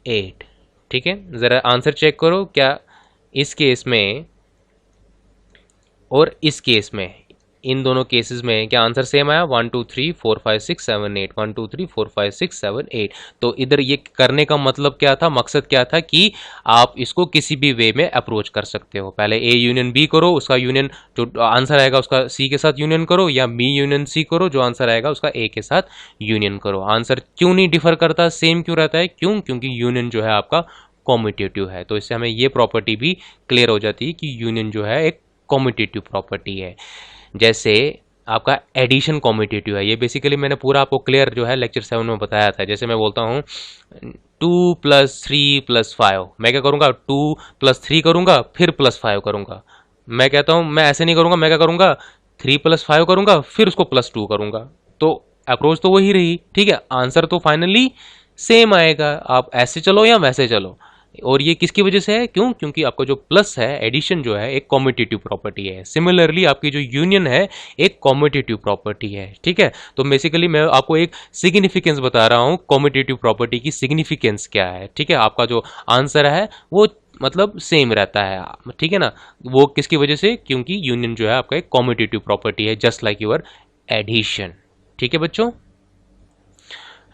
8। ठीक है, ज़रा आंसर चेक करो, क्या इस केस में और इस केस में, इन दोनों केसेस में क्या आंसर सेम आया, 1 2 3 4 5 6 7 8, 1 2 3 4 5 6 7 8। तो इधर ये करने का मतलब क्या था, मकसद क्या था, कि आप इसको किसी भी वे में अप्रोच कर सकते हो। पहले ए यूनियन बी करो, उसका यूनियन जो आंसर आएगा उसका सी के साथ यूनियन करो, या बी यूनियन सी करो, जो आंसर आएगा उसका ए के साथ यूनियन करो। आंसर क्यों नहीं डिफर करता, सेम क्यों रहता है, क्योंकि यूनियन जो है आपका कॉम्यूटेटिव है। तो इससे हमें ये प्रॉपर्टी भी क्लियर हो जाती है कि यूनियन जो है एक कॉम्यूटेटिव प्रॉपर्टी है। जैसे आपका एडिशन कॉम्यूटेटिव है, ये बेसिकली मैंने पूरा आपको क्लियर जो है लेक्चर 7 में बताया था। जैसे मैं बोलता हूँ 2 + 3 + 5, मैं क्या करूँगा, 2 + 3 करूँगा, फिर +5 करूँगा। मैं कहता हूँ मैं ऐसे नहीं करूँगा, मैं क्या करूँगा, 3 + 5 करूँगा, फिर उसको +2 करूँगा। तो अप्रोच तो वही रही। ठीक है, आंसर तो फाइनली सेम आएगा, आप ऐसे चलो या वैसे चलो। और ये किसकी वजह से है, क्योंकि आपका जो प्लस है, एडिशन जो है, एक कॉम्यूटेटिव प्रॉपर्टी है। सिमिलरली आपकी जो यूनियन है एक कॉम्यूटेटिव प्रॉपर्टी है। ठीक है, तो बेसिकली मैं आपको एक सिग्निफिकेंस बता रहा हूँ, कॉम्यूटेटिव प्रॉपर्टी की सिग्निफिकेंस क्या है। ठीक है, आपका जो आंसर है वो मतलब सेम रहता है। ठीक है ना, वो किसकी वजह से, क्योंकि यूनियन जो है आपका एक कॉम्यूटेटिव प्रॉपर्टी है, जस्ट लाइक योर एडिशन। ठीक है बच्चों,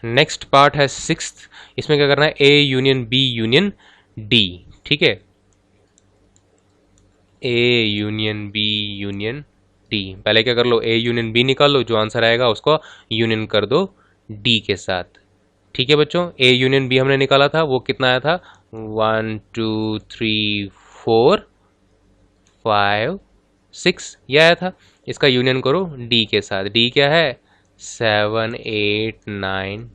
नेक्स्ट पार्ट है 6th। इसमें क्या करना है, A union B union D. ठीक है, A union B union D, पहले क्या कर लो, ए यूनियन बी निकाल लो, जो आंसर आएगा उसको यूनियन कर दो डी के साथ। ठीक है बच्चों, ए यूनियन बी हमने निकाला था, वो कितना आया था, 1 2 3 4 5 6 ये आया था। इसका यूनियन करो डी के साथ, डी क्या है, 7 8 9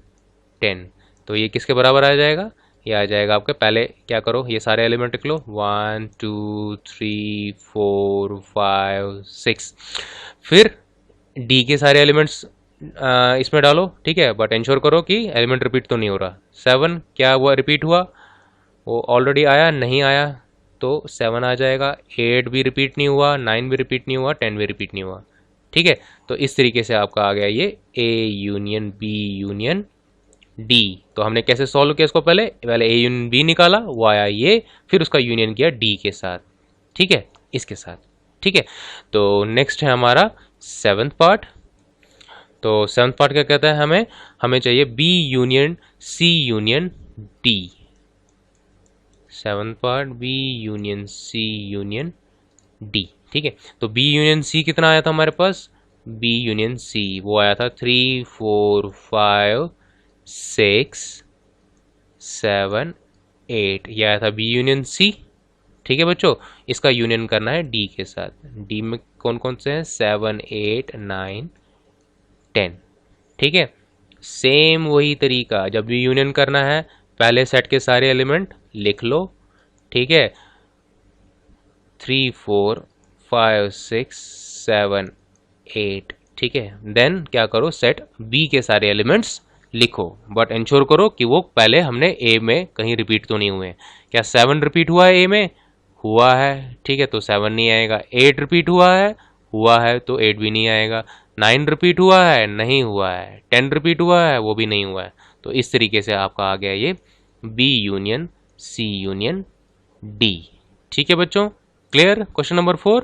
10। तो ये किसके बराबर आ जाएगा, ये आ जाएगा आपके, पहले क्या करो, ये सारे एलिमेंट लिख लो, 1 2 3 4 5 6, फिर डी के सारे एलिमेंट्स इसमें डालो। ठीक है, बट इंश्योर करो कि एलिमेंट रिपीट तो नहीं हो रहा। 7 क्या हुआ, रिपीट हुआ, वो ऑलरेडी आया, नहीं आया तो 7 आ जाएगा। 8 भी रिपीट नहीं हुआ, 9 भी रिपीट नहीं हुआ, 10 भी रिपीट नहीं हुआ। ठीक है, तो इस तरीके से आपका आ गया ये A union B union D. तो हमने कैसे सॉल्व किया इसको, पहले ए यूनियन बी निकाला, वो आया ये, फिर उसका यूनियन किया डी के साथ। ठीक है, इसके साथ। ठीक है, तो नेक्स्ट है हमारा 7th पार्ट। तो 7th पार्ट क्या कहता है, हमें चाहिए B union C union D. 7th part B union C union D. ठीक है, तो बी यूनियन सी कितना आया था हमारे पास, बी यूनियन सी वो आया था 3 4 5 6 7 8, ये आया था बी यूनियन सी। ठीक है बच्चों, इसका यूनियन करना है डी के साथ। डी में कौन कौन से हैं, 7 8 9 10। ठीक है, सेम वही तरीका, जब भी यूनियन करना है पहले सेट के सारे एलिमेंट लिख लो। ठीक है, 3 4 5 6 7 8। ठीक है, देन क्या करो, सेट बी के सारे एलिमेंट्स लिखो, बट इंश्योर करो कि वो पहले हमने ए में कहीं रिपीट तो नहीं हुए। क्या 7 रिपीट हुआ है ए में? हुआ है। ठीक है, तो 7 नहीं आएगा। 8 रिपीट हुआ है तो 8 भी नहीं आएगा। 9 रिपीट हुआ है, नहीं हुआ है। 10 रिपीट हुआ है, वो भी नहीं हुआ है। तो इस तरीके से आपका आ गया ये B union C union D. ठीक है बच्चों, क्लियर? Question number 4।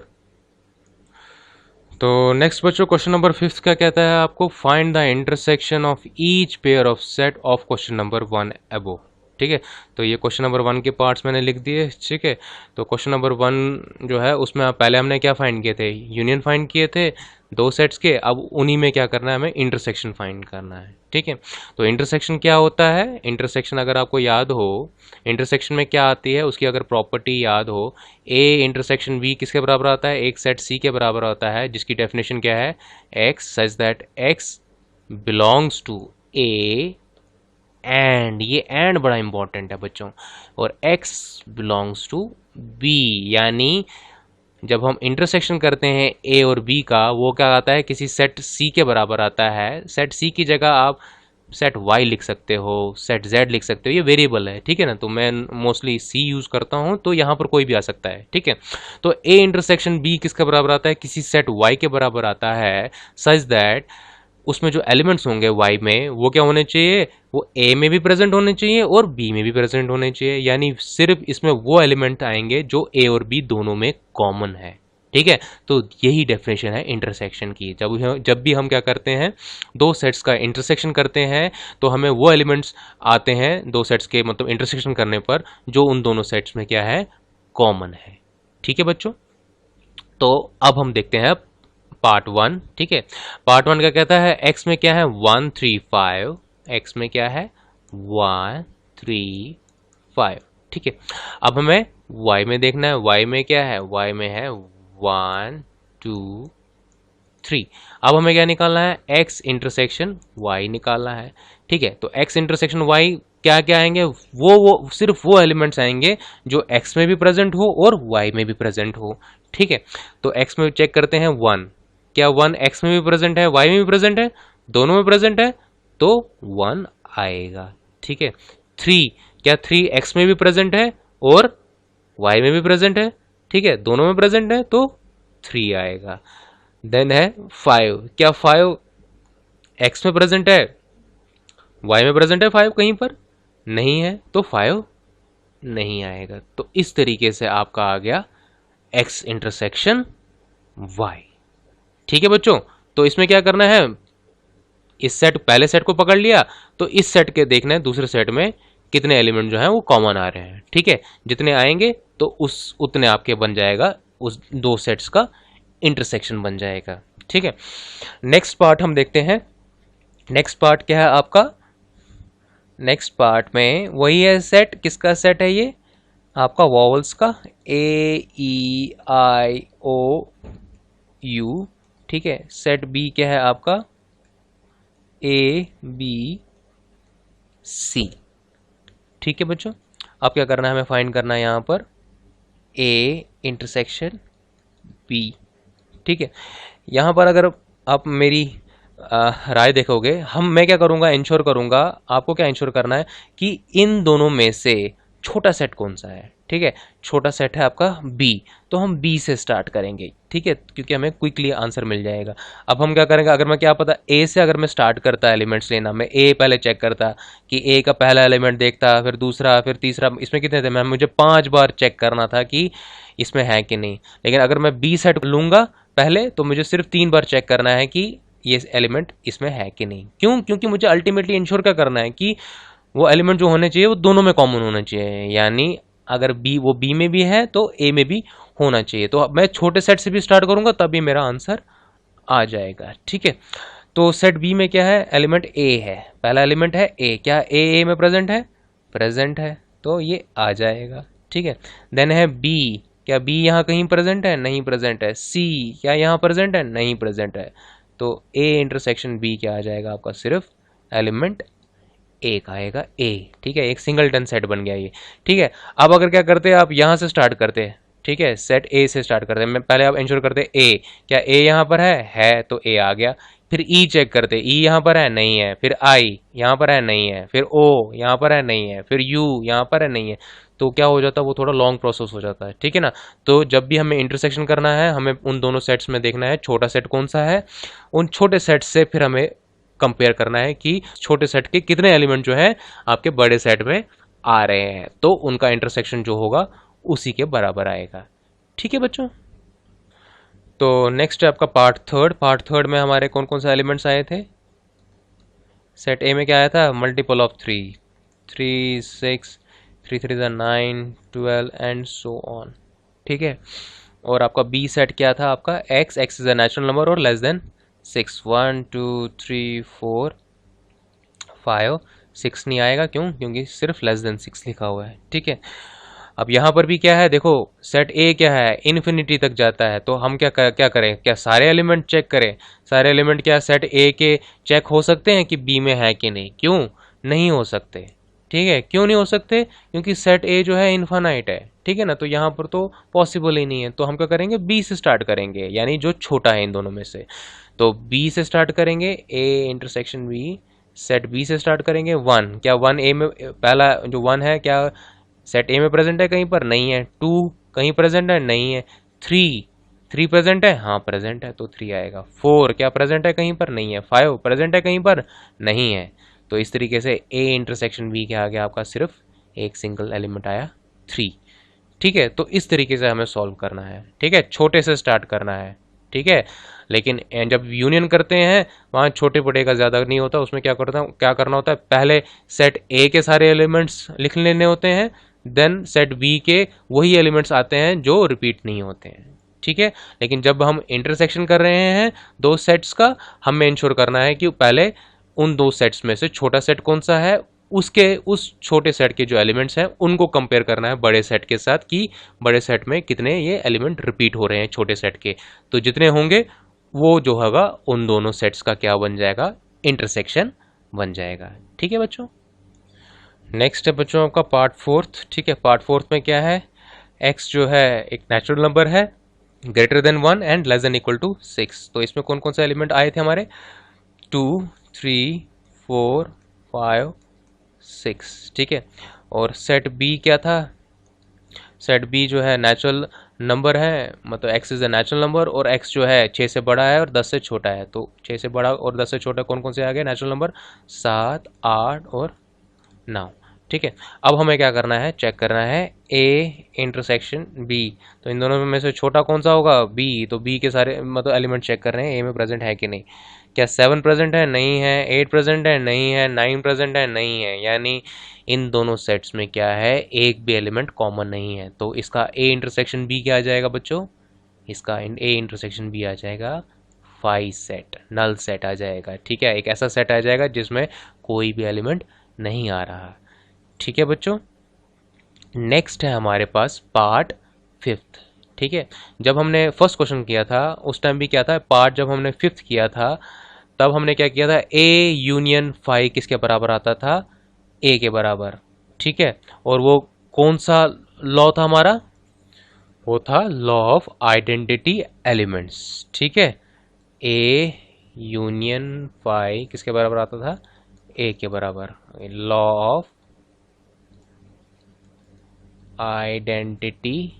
तो नेक्स्ट बच्चों, क्वेश्चन नंबर 5 क्या कहता है आपको, find the intersection of each pair of set of question number 1 अबो। ठीक है, तो ये क्वेश्चन नंबर 1 के पार्ट्स मैंने लिख दिए। ठीक है, तो क्वेश्चन नंबर 1 जो है उसमें पहले हमने क्या फाइंड किए थे, यूनियन फाइंड किए थे दो सेट्स के। अब उन्हीं में क्या करना है, हमें इंटरसेक्शन फाइंड करना है। ठीक है, तो इंटरसेक्शन क्या होता है, इंटरसेक्शन अगर आपको याद हो, इंटरसेक्शन में क्या आती है उसकी अगर प्रॉपर्टी याद हो, ए इंटरसेक्शन बी किसके बराबर आता है, एक सेट सी के बराबर होता है, जिसकी डेफिनेशन क्या है, x such that x belongs to A and, ये एंड बड़ा इंपॉर्टेंट है बच्चों, और एक्स बिलोंग्स टू बी। यानी जब हम इंटरसेक्शन करते हैं ए और बी का, वो क्या आता है, किसी सेट सी के बराबर आता है। सेट सी की जगह आप सेट वाई लिख सकते हो, सेट जेड लिख सकते हो, ये वेरिएबल है। ठीक है ना, तो मैं मोस्टली सी यूज करता हूं, तो यहां पर कोई भी आ सकता है। ठीक है, तो ए इंटरसेक्शन बी किसके बराबर आता है, किसी सेट वाई के बराबर आता है, सच दैट उसमें जो एलिमेंट्स होंगे y में वो क्या होने चाहिए, वो a में भी प्रेजेंट होने चाहिए और b में भी प्रेजेंट होने चाहिए। यानी सिर्फ इसमें वो एलिमेंट आएंगे जो a और b दोनों में कॉमन है। ठीक है, तो यही डेफिनेशन है इंटरसेक्शन की। जब भी हम क्या करते हैं, दो सेट्स का इंटरसेक्शन करते हैं, तो हमें वो एलिमेंट्स आते हैं दो सेट्स के, मतलब इंटरसेक्शन करने पर, जो उन दोनों सेट्स में क्या है, कॉमन है। ठीक है बच्चों, तो अब हम देखते हैं पार्ट 1। ठीक है, पार्ट 1 का कहता है एक्स में क्या है, 1 3 5। एक्स में क्या है, 1 3 5। ठीक है, अब हमें y में देखना है, y में क्या है, y में है 1 2 3। अब हमें क्या निकालना है, x इंटरसेक्शन y निकालना है। ठीक है, तो x इंटरसेक्शन y क्या क्या आएंगे, वो सिर्फ वो एलिमेंट्स आएंगे जो x में भी प्रेजेंट हो और y में भी प्रेजेंट हो। ठीक है, तो x में चेक करते हैं 1, क्या 1 x में भी प्रेजेंट है, y में भी प्रेजेंट है, दोनों में प्रेजेंट है, तो 1 आएगा। ठीक है, 3, क्या 3 x में भी प्रेजेंट है और y में भी प्रेजेंट है, ठीक है, दोनों में प्रेजेंट है, तो 3 आएगा। देन है 5, क्या 5 x में प्रेजेंट है, y में प्रेजेंट है 5 कहीं पर नहीं है, तो 5 नहीं आएगा। तो इस तरीके से आपका आ गया x इंटरसेक्शन y। ठीक है बच्चों, तो इसमें क्या करना है, इस सेट, पहले सेट को पकड़ लिया, तो इस सेट के देखना है दूसरे सेट में कितने एलिमेंट जो हैं वो कॉमन आ रहे हैं। ठीक है, जितने आएंगे तो उतने आपके बन जाएगा, उस दो सेट्स का इंटरसेक्शन बन जाएगा। ठीक है, नेक्स्ट पार्ट हम देखते हैं। नेक्स्ट पार्ट क्या है आपका, नेक्स्ट पार्ट में वही है सेट, किसका सेट है ये, आपका वॉवल्स का, ए ई आई ओ यू। ठीक है, सेट बी क्या है आपका, ए बी सी। ठीक है बच्चों, अब क्या करना है, हमें फाइंड करना है यहां पर ए इंटरसेक्शन बी। ठीक है, यहां पर अगर आप मेरी राय देखोगे, मैं क्या करूंगा, इंश्योर करूंगा, आपको क्या इंश्योर करना है कि इन दोनों में से छोटा सेट कौन सा है। ठीक है, छोटा सेट है आपका बी, तो हम बी से स्टार्ट करेंगे। ठीक है, क्योंकि हमें क्विकली आंसर मिल जाएगा। अब हम क्या करेंगे, अगर मैं क्या पता ए से अगर मैं स्टार्ट करता एलिमेंट्स लेना, मैं ए पहले चेक करता कि ए का पहला एलिमेंट देखता, फिर दूसरा, फिर तीसरा, इसमें कितने थे, मुझे 5 बार चेक करना था कि इसमें है कि नहीं। लेकिन अगर मैं बी सेट लूंगा पहले, तो मुझे सिर्फ 3 बार चेक करना है कि ये एलिमेंट इसमें है कि नहीं। क्यों, क्योंकि मुझे अल्टीमेटली इंश्योर क्या करना है कि वो एलिमेंट जो होने चाहिए वो दोनों में कॉमन होना चाहिए। यानी अगर बी, वो बी में भी है तो ए में भी होना चाहिए। तो मैं छोटे सेट से भी स्टार्ट करूंगा तभी मेरा आंसर आ जाएगा। ठीक है, तो सेट बी में क्या है, एलिमेंट ए है, पहला एलिमेंट है ए, क्या ए में प्रेजेंट है, प्रेजेंट है, तो ये आ जाएगा। ठीक है। देन है बी, क्या बी यहाँ कहीं प्रेजेंट है? नहीं प्रेजेंट है। सी, क्या यहाँ प्रेजेंट है? नहीं प्रेजेंट है। तो ए इंटरसेक्शन बी क्या आ जाएगा आपका? सिर्फ एलिमेंट ए का आएगा ए। ठीक है, एक सिंगलटन सेट बन गया ये। ठीक है, अब अगर क्या करते हैं, आप यहाँ से स्टार्ट करते हैं। ठीक है, सेट ए से स्टार्ट करते हैं। मैं पहले आप इंश्योर करते ए, क्या ए यहाँ पर है तो ए आ गया। फिर ई चेक करते, ई यहाँ पर है? नहीं है। फिर आई यहाँ पर है? नहीं है। फिर ओ यहाँ पर है? नहीं है। फिर यू यहाँ पर है? नहीं है। तो क्या हो जाता है, वो थोड़ा लॉन्ग प्रोसेस हो जाता है। ठीक है ना। तो जब भी हमें इंटरसेक्शन करना है, हमें उन दोनों सेट्स में देखना है छोटा सेट कौन सा है। उन छोटे सेट से फिर हमें कंपेयर करना है कि छोटे सेट के कितने एलिमेंट जो है आपके बड़े सेट में आ रहे हैं, तो उनका इंटरसेक्शन जो होगा उसी के बराबर आएगा। ठीक है बच्चों। तो नेक्स्ट है आपका पार्ट थर्ड। पार्ट थर्ड में हमारे कौन कौन से एलिमेंट्स आए थे? सेट ए में क्या आया था? Multiple of 3, 3 6, 3 3 9, 12 and so on. ठीक है। और आपका बी सेट क्या था आपका? X, x is a natural number और लेस देन 6, 1 2 3 4 5 6 नहीं आएगा, क्यों? क्योंकि सिर्फ लेस देन 6 लिखा हुआ है। ठीक है। अब यहाँ पर भी क्या है, देखो सेट ए क्या है? इन्फिनिटी तक जाता है। तो हम क्या करें? क्या सारे एलिमेंट चेक करें? सारे एलिमेंट क्या सेट ए के चेक हो सकते हैं कि बी में है कि नहीं? क्यों नहीं हो सकते? ठीक है, क्यों नहीं हो सकते? क्योंकि सेट ए जो है इन्फानाइट है। ठीक है ना, तो यहाँ पर तो पॉसिबल ही नहीं है। तो हम क्या करेंगे? बी से स्टार्ट करेंगे, यानी जो छोटा है इन दोनों में से। तो बी से स्टार्ट करेंगे, A intersection B. Set B से स्टार्ट करेंगे। 1, क्या 1 ए में? पहला जो 1 है क्या सेट ए में प्रेजेंट है? कहीं पर नहीं है। 2 कहीं प्रेजेंट है? नहीं है। 3 प्रेजेंट है? हाँ प्रेजेंट है, तो 3 आएगा। 4 क्या प्रेजेंट है? कहीं पर नहीं है। 5 प्रेजेंट है? कहीं पर नहीं है। तो इस तरीके से ए इंटरसेक्शन बी क्या आ गया आपका? सिर्फ एक सिंगल एलिमेंट आया, 3। ठीक है, तो इस तरीके से हमें सॉल्व करना है। ठीक है, छोटे से स्टार्ट करना है। ठीक है, लेकिन जब यूनियन करते हैं वहाँ छोटे बड़े का ज़्यादा नहीं होता। उसमें क्या करना होता है, पहले सेट ए के सारे एलिमेंट्स लिख लेने होते हैं, देन सेट बी के वही एलिमेंट्स आते हैं जो रिपीट नहीं होते हैं। ठीक है, लेकिन जब हम इंटरसेक्शन कर रहे हैं दो सेट्स का, हमें इंश्योर करना है कि पहले उन दो सेट्स में से छोटा सेट कौन सा है, उसके उस छोटे सेट के जो एलिमेंट्स हैं उनको कंपेयर करना है बड़े सेट के साथ कि बड़े सेट में कितने ये एलिमेंट रिपीट हो रहे हैं छोटे सेट के। तो जितने होंगे वो जो होगा उन दोनों सेट्स का क्या बन जाएगा? इंटरसेक्शन बन जाएगा। ठीक है बच्चों। नेक्स्ट है बच्चों आपका पार्ट फोर्थ। ठीक है, पार्ट फोर्थ में क्या है? एक्स जो है एक नेचुरल नंबर है greater than 1 and less than equal to 6। तो इसमें कौन कौन से एलिमेंट आए थे हमारे? 2 3 4 5 6। ठीक है, और सेट बी क्या था? सेट बी जो है नेचुरल नंबर है, मतलब x is a natural number और एक्स जो है 6 से बड़ा है और 10 से छोटा है। तो 6 से बड़ा और 10 से छोटा कौन कौन से आ गए नेचुरल नंबर? 7 8 और 9। ठीक है, अब हमें क्या करना है? चेक करना है ए इंटरसेक्शन बी। तो इन दोनों में से छोटा कौन सा होगा? बी। तो बी के सारे मतलब एलिमेंट चेक कर रहे हैं ए में प्रेजेंट है कि नहीं। क्या 7 प्रेजेंट है? नहीं है। 8 प्रेजेंट है? नहीं है। 9 प्रेजेंट है? नहीं है। यानी इन दोनों सेट्स में क्या है? एक भी एलिमेंट कॉमन नहीं है। तो इसका ए इंटरसेक्शन बी क्या आ जाएगा बच्चों? इसका ए इंटरसेक्शन बी आ जाएगा 5 सेट, नल सेट आ जाएगा। ठीक है, एक ऐसा सेट आ जाएगा जिसमें कोई भी एलिमेंट नहीं आ रहा। ठीक है बच्चों। नेक्स्ट है हमारे पास पार्ट फिफ्थ। ठीक है, जब हमने फर्स्ट क्वेश्चन किया था उस टाइम भी क्या था? पार्ट जब हमने फिफ्थ किया था तब हमने क्या किया था? ए यूनियन 5 किसके बराबर आता था? ए के बराबर। ठीक है, और वो कौन सा लॉ था हमारा? वो था लॉ ऑफ आइडेंटिटी एलिमेंट्स। ठीक है, ए यूनियन 5 किसके बराबर आता था? ए के बराबर। Law of identity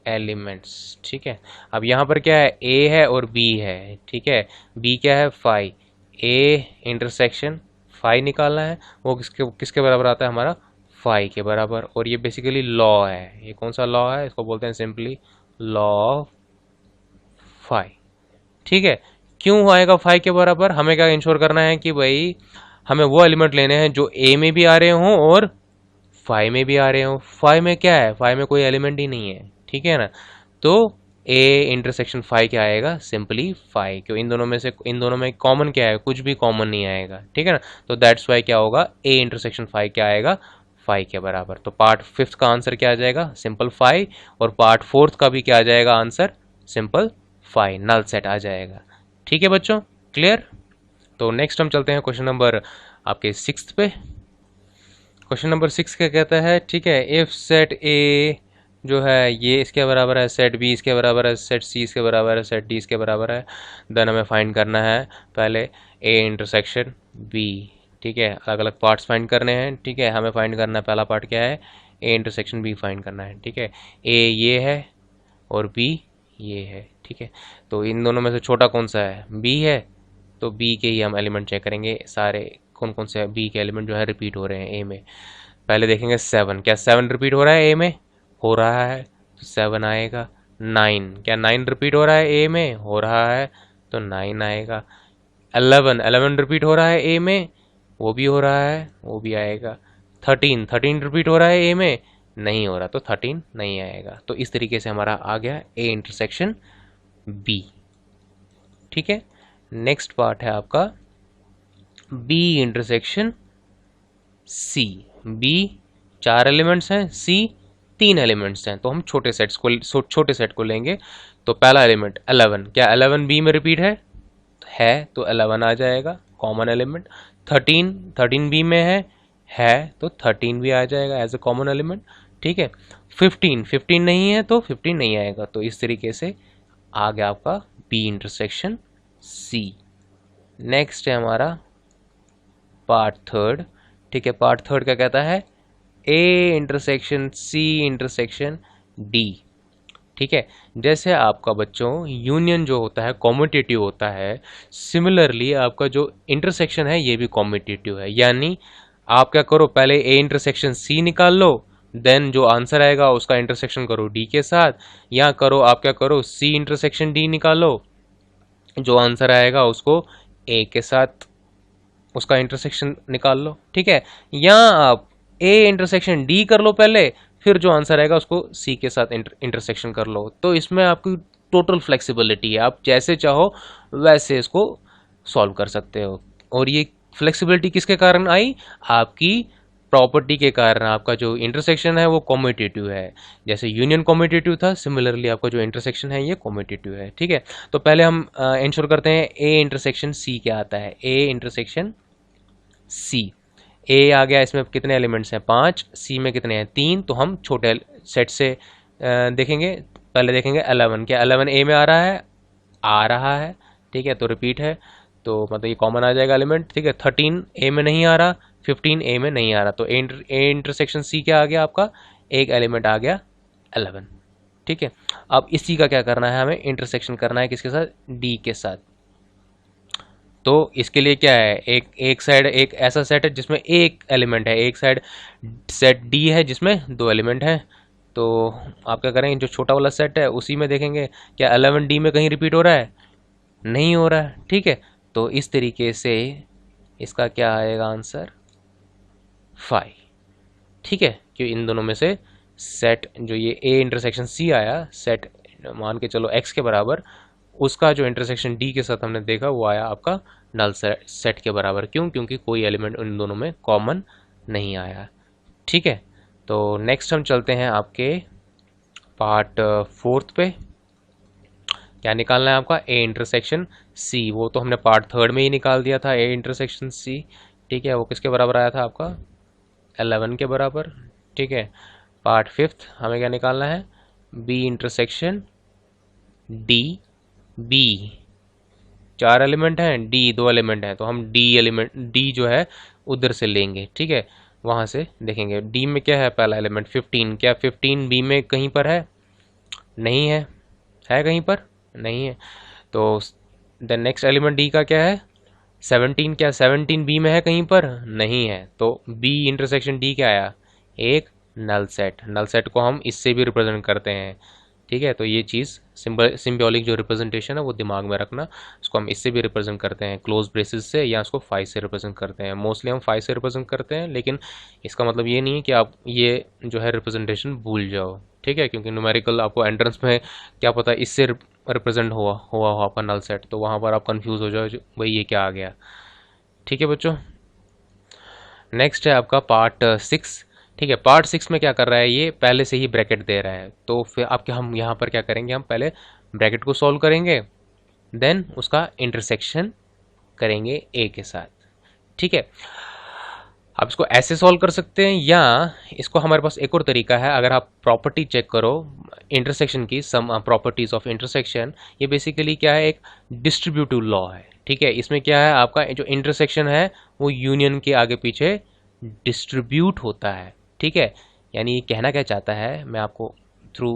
elements. ठीक है, अब यहाँ पर क्या है? ए है और बी है। ठीक है, बी क्या है? 5। ए इंटरसेक्शन 5 निकालना है, वो किसके किसके बराबर आता है हमारा? 5 के बराबर। और ये बेसिकली लॉ है। ये कौन सा लॉ है? इसको बोलते हैं सिंपली लॉ ऑफ 5। ठीक है, क्यों आएगा 5 के बराबर? हमें क्या इंश्योर करना है कि भाई हमें वो एलिमेंट लेने हैं जो ए में भी आ रहे हों और 5 में भी आ रहे हो। 5 में क्या है? 5 में कोई एलिमेंट ही नहीं है। ठीक है ना, तो ए इंटरसेक्शन 5 क्या आएगा? सिंपली 5। क्यों? इन दोनों में कॉमन क्या है? कुछ भी कॉमन नहीं आएगा। ठीक है ना, तो दैट्स वाई क्या होगा? ए इंटरसेक्शन 5 क्या आएगा? फाइव के बराबर। तो पार्ट फिफ्थ का आंसर क्या आ जाएगा, सिंपल फाइव, और पार्ट फोर्थ का भी क्या आ जाएगा answer, simple five, null set आ जाएगा। ठीक है बच्चों, क्लियर। तो नेक्स्ट हम चलते हैं क्वेश्चन नंबर आपके सिक्स्थ पे। क्वेश्चन नंबर सिक्स क्या कहता है, ठीक है, इफ सेट ए जो है ये इसके बराबर है, सेट बी इसके बराबर है, सेट सी इसके बराबर है, सेट डी इसके बराबर है, देन हमें फाइंड करना है पहले ए इंटरसेक्शन बी। ठीक है, अलग अलग पार्ट्स फाइंड करने हैं। ठीक है, हमें फाइंड करना है, पहला पार्ट क्या है, ए इंटरसेक्शन बी फाइंड करना है। ठीक है, ए ये है और बी ये है। ठीक है, तो इन दोनों में से छोटा कौन सा है, बी है, तो बी के ही हम एलिमेंट चेक करेंगे, सारे कौन कौन से बी के एलिमेंट जो है रिपीट हो रहे हैं ए में। पहले देखेंगे सेवन, क्या सेवन रिपीट हो रहा है ए में, हो रहा है, तो सेवन आएगा। नाइन, क्या नाइन रिपीट हो रहा है ए में, हो रहा है, तो नाइन आएगा। 11, 11 रिपीट हो रहा है ए में, वो भी हो रहा है, वो भी आएगा। 13, 13 रिपीट हो रहा है ए में, नहीं हो रहा, तो 13 नहीं आएगा। तो इस तरीके से हमारा आ गया ए इंटरसेक्शन बी। ठीक है, नेक्स्ट पार्ट है आपका B intersection C. B 4 elements हैं, सी 3 एलिमेंट्स हैं, तो हम छोटे सेट को लेंगे। तो पहला एलिमेंट 11, क्या 11 बी में रिपीट है, तो 11 आ जाएगा कॉमन एलिमेंट। 13, 13 बी में है, तो 13 भी आ जाएगा एज ए कॉमन एलिमेंट। ठीक है, 15, 15 नहीं है, तो 15 नहीं आएगा। तो इस तरीके से आ गया आपका बी इंटरसेक्शन सी। नेक्स्ट है हमारा पार्ट थर्ड। ठीक है, पार्ट थर्ड क्या कहता है, A intersection C intersection D. ठीक है, जैसे आपका बच्चों यूनियन जो होता है कॉम्यूटेटिव होता है, सिमिलरली आपका जो इंटरसेक्शन है ये भी कॉम्यूटेटिव है। यानी आप क्या करो, पहले ए इंटरसेक्शन सी निकाल लो, देन जो आंसर आएगा उसका इंटरसेक्शन करो डी के साथ, या करो आप क्या करो, सी इंटरसेक्शन डी निकालो, जो आंसर आएगा उसको ए के साथ उसका इंटरसेक्शन निकाल लो। ठीक है, या आप ए इंटरसेक्शन डी कर लो पहले, फिर जो आंसर आएगा उसको सी के साथ इंटरसेक्शन कर लो। तो इसमें आपकी टोटल फ्लेक्सिबिलिटी है, आप जैसे चाहो वैसे इसको सॉल्व कर सकते हो। और ये फ्लेक्सिबिलिटी किसके कारण आई, आपकी प्रॉपर्टी के कारण। आपका जो इंटरसेक्शन है वो कॉम्यूटेटिव है, जैसे यूनियन कॉम्यूटेटिव था, सिमिलरली आपका जो इंटरसेक्शन है ये कॉम्यूटेटिव है। ठीक है, तो पहले हम इंश्योर करते हैं ए इंटरसेक्शन सी क्या आता है, ए इंटरसेक्शन सी। ए आ गया, इसमें कितने एलिमेंट्स हैं 5, सी में कितने हैं 3, तो हम छोटे सेट से देखेंगे। पहले देखेंगे 11, क्या 11 ए में आ रहा है, आ रहा है। ठीक है, तो रिपीट है, तो मतलब ये कॉमन आ जाएगा एलिमेंट। ठीक है, 13 ए में नहीं आ रहा, 15 ए में नहीं आ रहा, तो ए इंटरसेक्शन सी क्या आ गया आपका, एक एलिमेंट आ गया 11। ठीक है, अब इसी का क्या करना है, हमें इंटरसेक्शन करना है किसके साथ, डी के साथ। तो इसके लिए क्या है, एक साइड एक ऐसा सेट है जिसमें एक एलिमेंट है, एक साइड सेट डी है जिसमें 2 एलिमेंट हैं। तो आप क्या करेंगे, जो छोटा वाला सेट है उसी में देखेंगे क्या 11 डी में कहीं रिपीट हो रहा है, नहीं हो रहा है। ठीक है, तो इस तरीके से इसका क्या आएगा आंसर 5। ठीक है, क्योंकि इन दोनों में से सेट जो ये ए इंटरसेक्शन सी आया, सेट मान के चलो एक्स के बराबर, उसका जो इंटरसेक्शन डी के साथ हमने देखा वो आया आपका नल सेट के बराबर। क्यों, क्योंकि कोई एलिमेंट इन दोनों में कॉमन नहीं आया। ठीक है, तो नेक्स्ट हम चलते हैं आपके पार्ट फोर्थ पे। क्या निकालना है आपका, ए इंटरसेक्शन सी। वो तो हमने पार्ट थर्ड में ही निकाल दिया था, ए इंटरसेक्शन सी। ठीक है, वो किसके बराबर आया था आपका 11 के बराबर। ठीक है, पार्ट फिफ्थ हमें क्या निकालना है, B intersection D. B 4 element हैं, डी 2 एलिमेंट हैं, तो हम डी एलिमेंट डी जो है उधर से लेंगे। ठीक है, वहां से देखेंगे डी में क्या है, पहला एलिमेंट 15, क्या 15 बी में कहीं पर है, नहीं है, है कहीं पर नहीं है। तो द नेक्स्ट एलिमेंट डी का क्या है 17, क्या 17 बी में है कहीं पर, नहीं है। तो बी इंटरसेक्शन डी क्या आया, एक नल सेट। नल सेट को हम इससे भी रिप्रेजेंट करते हैं। ठीक है, तो ये चीज़ सिम्बॉलिक जो रिप्रेजेंटेशन है वो दिमाग में रखना, उसको हम इससे भी रिप्रेजेंट करते हैं क्लोज ब्रेसेस से, या उसको 5 से रिप्रेजेंट करते हैं। मोस्टली हम 5 से रिप्रेजेंट करते हैं, लेकिन इसका मतलब ये नहीं है कि आप ये जो है रिप्रेजेंटेशन भूल जाओ। ठीक है, क्योंकि न्यूमेरिकल आपको एंट्रेंस में क्या पता इससे रिप्रेजेंट हुआ हो आपका नल सेट, तो वहाँ पर आप कंफ्यूज हो जाओ भाई ये क्या आ गया। ठीक है बच्चों, नेक्स्ट है आपका पार्ट 6। ठीक है, पार्ट 6 में क्या कर रहा है, ये पहले से ही ब्रैकेट दे रहा है, तो फिर आपके हम यहाँ पर क्या करेंगे, हम पहले ब्रैकेट को सॉल्व करेंगे, देन उसका इंटरसेक्शन करेंगे ए के साथ। ठीक है, आप इसको ऐसे सॉल्व कर सकते हैं, या इसको हमारे पास एक और तरीका है। अगर आप प्रॉपर्टी चेक करो इंटरसेक्शन की, सम प्रॉपर्टीज ऑफ इंटरसेक्शन, ये बेसिकली क्या है, एक डिस्ट्रीब्यूटिव लॉ है। ठीक है, इसमें क्या है, आपका जो इंटरसेक्शन है वो यूनियन के आगे पीछे डिस्ट्रीब्यूट होता है। ठीक है, यानी ये कहना क्या चाहता है, मैं आपको थ्रू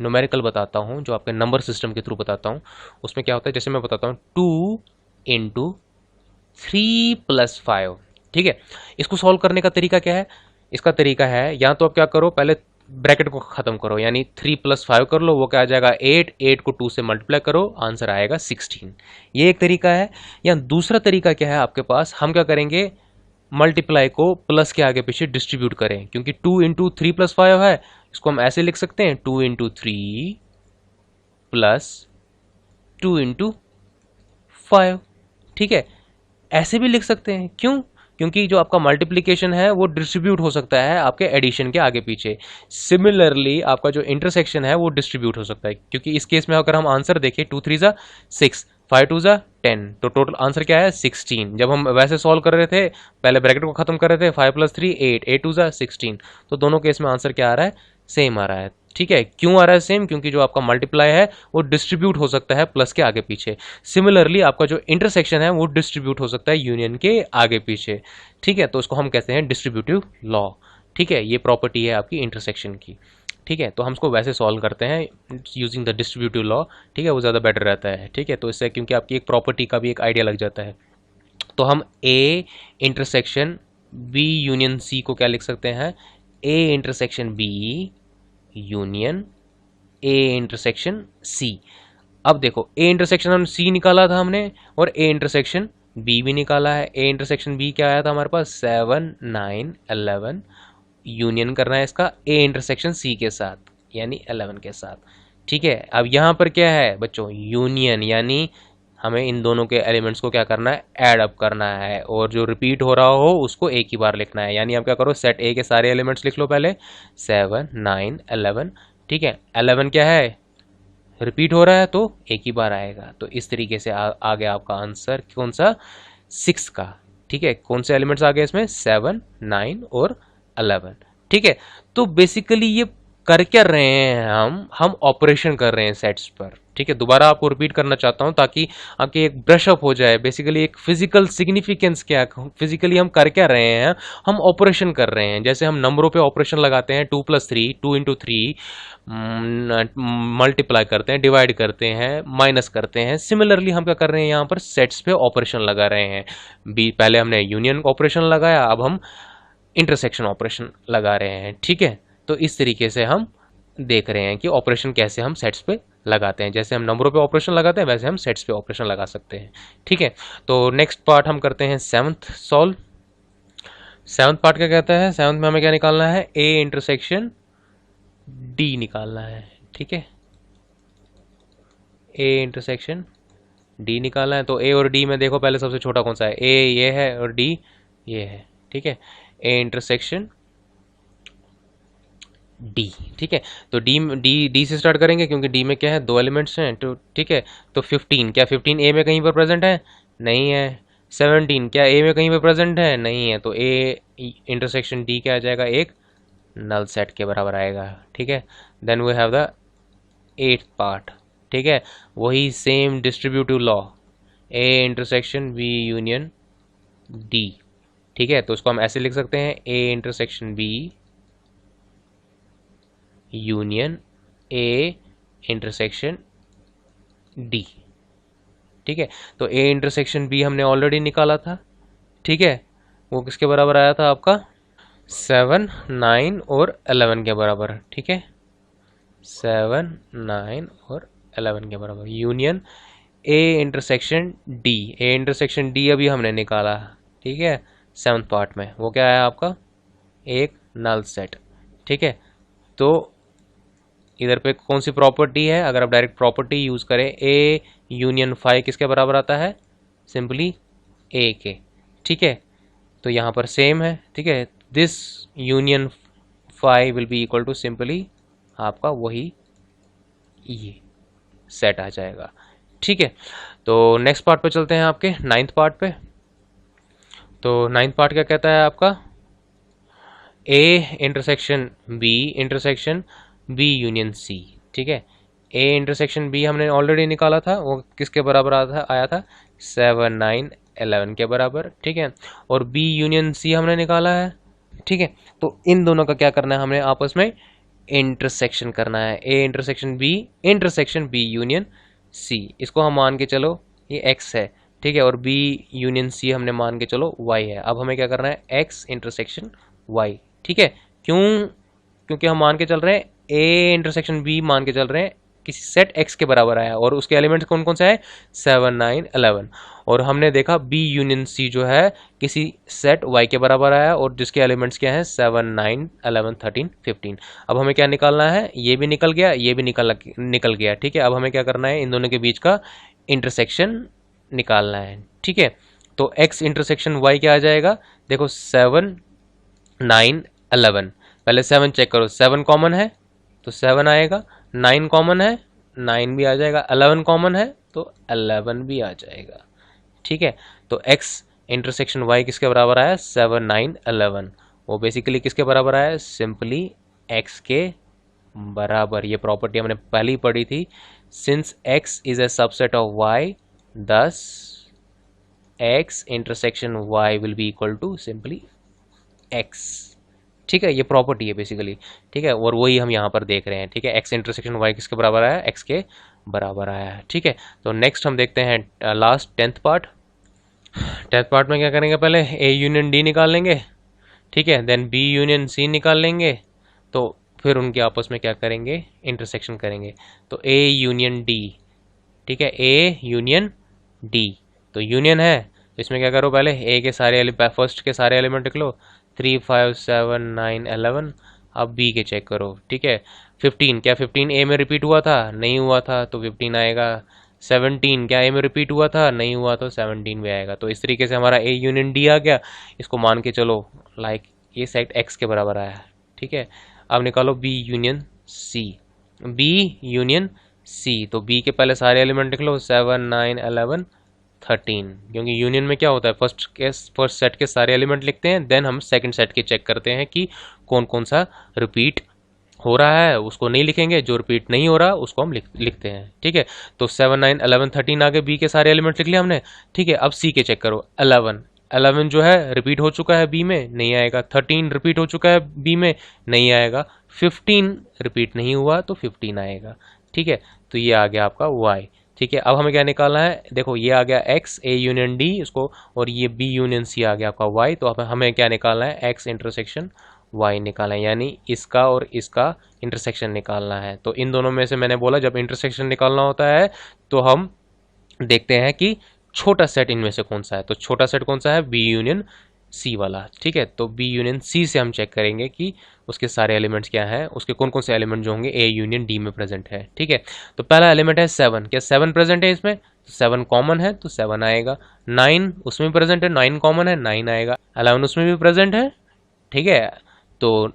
न्यूमेरिकल बताता हूँ, जो आपके नंबर सिस्टम के थ्रू बताता हूँ। उसमें क्या होता है, जैसे मैं बताता हूँ 2 इंटू 3 + 5। ठीक है, इसको सॉल्व करने का तरीका क्या है, इसका तरीका है, या तो आप क्या करो, पहले ब्रैकेट को खत्म करो, यानी 3 + 5 कर लो, वो क्या आ जाएगा 8, 8 को 2 से मल्टीप्लाई करो, आंसर आएगा 16। ये एक तरीका है। या दूसरा तरीका क्या है आपके पास, हम क्या करेंगे, मल्टीप्लाई को प्लस के आगे पीछे डिस्ट्रीब्यूट करें, क्योंकि 2 इंटू 3 + 5 है, इसको हम ऐसे लिख सकते हैं 2 इंटू 3 प्लस 2 इंटू 5। ठीक है, ऐसे भी लिख सकते हैं, क्यों, क्योंकि जो आपका मल्टीप्लिकेशन है वो डिस्ट्रीब्यूट हो सकता है आपके एडिशन के आगे पीछे। सिमिलरली आपका जो इंटरसेक्शन है वो डिस्ट्रीब्यूट हो सकता है, क्योंकि इस केस में अगर हम आंसर देखें 2 3 ज़ा 6, 5 2 ज़ा 10, तो टोटल आंसर क्या है 16। जब हम वैसे सॉल्व कर रहे थे, पहले ब्रैकेट को खत्म कर रहे थे, 5 + 3 8, 8 2 ज़ा 16, तो दोनों केस में आंसर क्या आ रहा है, सेम आ रहा है। ठीक है, क्यों आ रहा है सेम, क्योंकि जो आपका मल्टीप्लाई है वो डिस्ट्रीब्यूट हो सकता है प्लस के आगे पीछे। सिमिलरली आपका जो इंटरसेक्शन है वो डिस्ट्रीब्यूट हो सकता है यूनियन के आगे पीछे। ठीक है, तो उसको हम कहते हैं डिस्ट्रीब्यूटिव लॉ। ठीक है, ये प्रॉपर्टी है आपकी इंटरसेक्शन की। ठीक है, तो हम इसको वैसे सॉल्व करते हैं यूजिंग द डिस्ट्रीब्यूटिव लॉ। ठीक है, वो ज़्यादा बेटर रहता है। ठीक है, तो इससे क्योंकि आपकी एक प्रॉपर्टी का भी एक आइडिया लग जाता है, तो हम A intersection B union C को क्या लिख सकते हैं, A intersection B union A intersection C. अब देखो, ए इंटरसेक्शन हम सी निकाला था हमने, और ए इंटरसेक्शन बी भी निकाला है। ए इंटरसेक्शन बी क्या आया था हमारे पास, 7 9 11, यूनियन करना है इसका ए इंटरसेक्शन सी के साथ, यानी 11 के साथ। ठीक है, अब यहाँ पर क्या है बच्चों, यूनियन, यानी हमें इन दोनों के एलिमेंट्स को क्या करना है, ऐड अप करना है, और जो रिपीट हो रहा हो उसको एक ही बार लिखना है। यानी आप क्या करो, सेट ए के सारे एलिमेंट्स लिख लो पहले, 7 9 11। ठीक है, 11 क्या है, रिपीट हो रहा है तो एक ही बार आएगा, तो इस तरीके से आ गया आपका आंसर कौन सा, 6 का। ठीक है, कौन से एलिमेंट्स आ गए इसमें, 7 9 और 11। ठीक है, तो बेसिकली ये कर क्या रहे हैं, हम ऑपरेशन कर रहे हैं सेट्स पर। ठीक है, दोबारा आपको रिपीट करना चाहता हूं ताकि आपके एक ब्रश अप हो जाए। बेसिकली एक फिजिकल सिग्निफिकेंस क्या, फिजिकली हम कर क्या रहे हैं, हम ऑपरेशन कर रहे हैं। जैसे हम नंबरों पे ऑपरेशन लगाते हैं, 2 + 3, 2 इंटू 3, मल्टीप्लाई करते हैं, डिवाइड करते हैं, माइनस करते हैं। सिमिलरली हम क्या कर रहे हैं, यहाँ पर सेट्स पे ऑपरेशन लगा रहे हैं। बी पहले हमने यूनियन ऑपरेशन लगाया, अब हम इंटरसेक्शन ऑपरेशन लगा रहे हैं। ठीक है, तो इस तरीके से हम देख रहे हैं कि ऑपरेशन कैसे हम सेट्स पे लगाते हैं। जैसे हम नंबरों पे ऑपरेशन लगाते हैं, वैसे हम सेट्स पे ऑपरेशन लगा सकते हैं। ठीक है, तो नेक्स्ट पार्ट हम करते हैं 7th सॉल्व। 7th पार्ट क्या कहता है, 7th में हमें क्या निकालना है, ए इंटरसेक्शन डी निकालना है। ठीक है, ए इंटरसेक्शन डी निकालना है, तो ए और डी में देखो पहले सबसे छोटा कौन सा है, ए ये है और डी ये है। ठीक है, ए इंटरसेक्शन डी। ठीक है, तो डी डी डी से स्टार्ट करेंगे, क्योंकि डी में क्या है, 2 एलिमेंट्स हैं। तो ठीक है, तो 15 क्या 15 ए में कहीं पर प्रेजेंट है, नहीं है। 17 क्या ए में कहीं पर प्रेजेंट है, नहीं है। तो ए इंटरसेक्शन डी क्या आ जाएगा, एक नल सेट के बराबर आएगा। ठीक है, then we have the 8th part. ठीक है, वही same distributive law, A intersection B union D. ठीक है, तो उसको हम ऐसे लिख सकते हैं, A intersection B union A intersection D. ठीक है, तो ए इंटरसेक्शन बी हमने ऑलरेडी निकाला था। ठीक है, वो किसके बराबर आया था आपका, 7 9 और 11 के बराबर। ठीक है, 7 9 और 11 के बराबर, union A intersection D. A intersection D अभी हमने निकाला। ठीक है, 7th पार्ट में वो क्या है आपका, एक नल सेट। ठीक है, तो इधर पे कौन सी प्रॉपर्टी है, अगर आप डायरेक्ट प्रॉपर्टी यूज करें, ए यूनियन 5 किसके बराबर आता है, सिंपली ए के। ठीक है, तो यहाँ पर सेम है। ठीक है, this union 5 will be equal to simply आपका वही ये सेट आ जाएगा। ठीक है, तो नेक्स्ट पार्ट पे चलते हैं, आपके नाइन्थ पार्ट पे। तो नाइन्थ पार्ट क्या कहता है आपका, A intersection B union C. ठीक है, ए इंटरसेक्शन बी हमने ऑलरेडी निकाला था, वो किसके बराबर आया था 7 9 11 के बराबर। ठीक है, और बी यूनियन सी हमने निकाला है। ठीक है, तो इन दोनों का क्या करना है, हमने आपस में इंटरसेक्शन करना है। A intersection B union C, इसको हम मान के चलो ये एक्स है। ठीक है, और बी यूनियन सी हमने मान के चलो वाई है। अब हमें क्या करना है, एक्स इंटरसेक्शन वाई। ठीक है, क्योंकि हम मान के चल रहे हैं ए इंटरसेक्शन बी मान के चल रहे हैं किसी सेट एक्स के बराबर आया, और उसके एलिमेंट्स कौन कौन से है 7 9 11, और हमने देखा बी यूनियन सी जो है किसी सेट वाई के बराबर आया, और जिसके एलिमेंट्स क्या है 7 9 11 13 15। अब हमें क्या निकालना है, ये भी निकल गया, ये भी निकल गया। ठीक है, अब हमें क्या करना है, इन दोनों के बीच का इंटरसेक्शन निकालना है। ठीक है, तो एक्स इंटरसेक्शन वाई क्या आ जाएगा, देखो 7 9 11, पहले 7 चेक करो, 7 कॉमन है तो 7 आएगा, 9 कॉमन है 9 भी आ जाएगा, 11 कॉमन है तो 11 भी आ जाएगा। ठीक है, तो x इंटरसेक्शन y किसके बराबर आया 7 9 11, वो बेसिकली किसके बराबर आया, सिंपली x के बराबर। ये प्रॉपर्टी हमने पहले ही पढ़ी थी, since x is A subset of y thus x intersection y will be equal to simply x। ठीक है, ये प्रॉपर्टी है बेसिकली। ठीक है, और वही हम यहाँ पर देख रहे हैं। ठीक है, एक्स इंटरसेक्शन वाई किसके बराबर आया, एक्स के बराबर आया है। ठीक है, तो नेक्स्ट हम देखते हैं last 10th part. 10th part में क्या करेंगे, पहले ए यूनियन डी निकाल लेंगे। ठीक है, देन बी यूनियन सी निकाल लेंगे, तो फिर उनके आपस में क्या करेंगे, इंटरसेक्शन करेंगे। तो ए यूनियन डी, ठीक है, ए यूनियन डी, तो यूनियन है तो इसमें क्या करो, पहले ए के सारे फर्स्ट के सारे एलिमेंट लिख लो, 3 5 7 9 11। अब बी के चेक करो। ठीक है, 15, क्या 15 ए में रिपीट हुआ था, नहीं हुआ था तो 15 आएगा। 17 क्या ए में रिपीट हुआ था, नहीं हुआ तो 17 भी आएगा। तो इस तरीके से हमारा ए यूनियन डी आ गया, इसको मान के चलो लाइक ये सेट एक्स के बराबर आया। ठीक है, अब निकालो B union C, B union C, तो बी के पहले सारे एलिमेंट लिख लो, 7 9 11 13, क्योंकि यूनियन में क्या होता है, फर्स्ट सेट के सारे एलिमेंट लिखते हैं, देन हम सेकंड सेट के चेक करते हैं कि कौन कौन सा रिपीट हो रहा है, उसको नहीं लिखेंगे, जो रिपीट नहीं हो रहा उसको हम लिखते हैं। ठीक है, तो 7 9 11 13 आगे बी के सारे एलिमेंट लिख लिया हमने। ठीक है, अब सी के चेक करो, 11 जो है रिपीट हो चुका है बी में, नहीं आएगा। 13 रिपीट हो चुका है बी में, नहीं आएगा। 15 रिपीट नहीं हुआ तो 15 आएगा। ठीक है, तो ये आ गया आपका y। ठीक है, अब हमें क्या निकालना है, देखो ये आ गया x a यूनियन d इसको, और ये b यूनियन c आ गया आपका y। तो हमें क्या निकालना है, x इंटरसेक्शन y निकालना है, यानी इसका और इसका इंटरसेक्शन निकालना है। तो इन दोनों में से मैंने बोला जब इंटरसेक्शन निकालना होता है तो हम देखते हैं कि छोटा सेट इनमें से कौन सा है। तो छोटा सेट कौन सा है, बी यूनियन सी वाला। ठीक है, तो बी यूनियन सी से हम चेक करेंगे कि उसके सारे एलिमेंट्स क्या हैं, उसके कौन कौन से एलिमेंट जो होंगे ए यूनियन डी में प्रेजेंट है। ठीक है, तो पहला एलिमेंट है 7, क्या 7 प्रेजेंट है इसमें, तो 7 कॉमन है तो 7 आएगा। 9 उसमें प्रेजेंट है, 9 कॉमन है 9 आएगा। 11 उसमें भी प्रेजेंट है, ठीक है, तो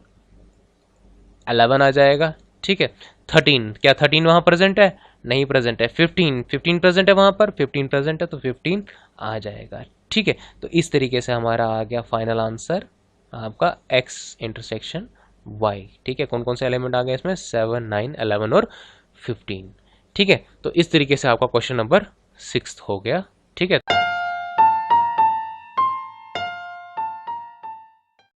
11 आ जाएगा। ठीक है, 13, क्या 13 वहाँ प्रेजेंट है, नहीं प्रेजेंट है। 15 प्रेजेंट है वहाँ पर, 15 प्रेजेंट है तो 15 आ जाएगा। ठीक है, तो इस तरीके से हमारा आ गया फाइनल आंसर आपका x इंटरसेक्शन y। ठीक है, कौन कौन से एलिमेंट आ गए इसमें, 7 9 11 और 15। ठीक है, तो इस तरीके से आपका क्वेश्चन नंबर 6 हो गया। ठीक है।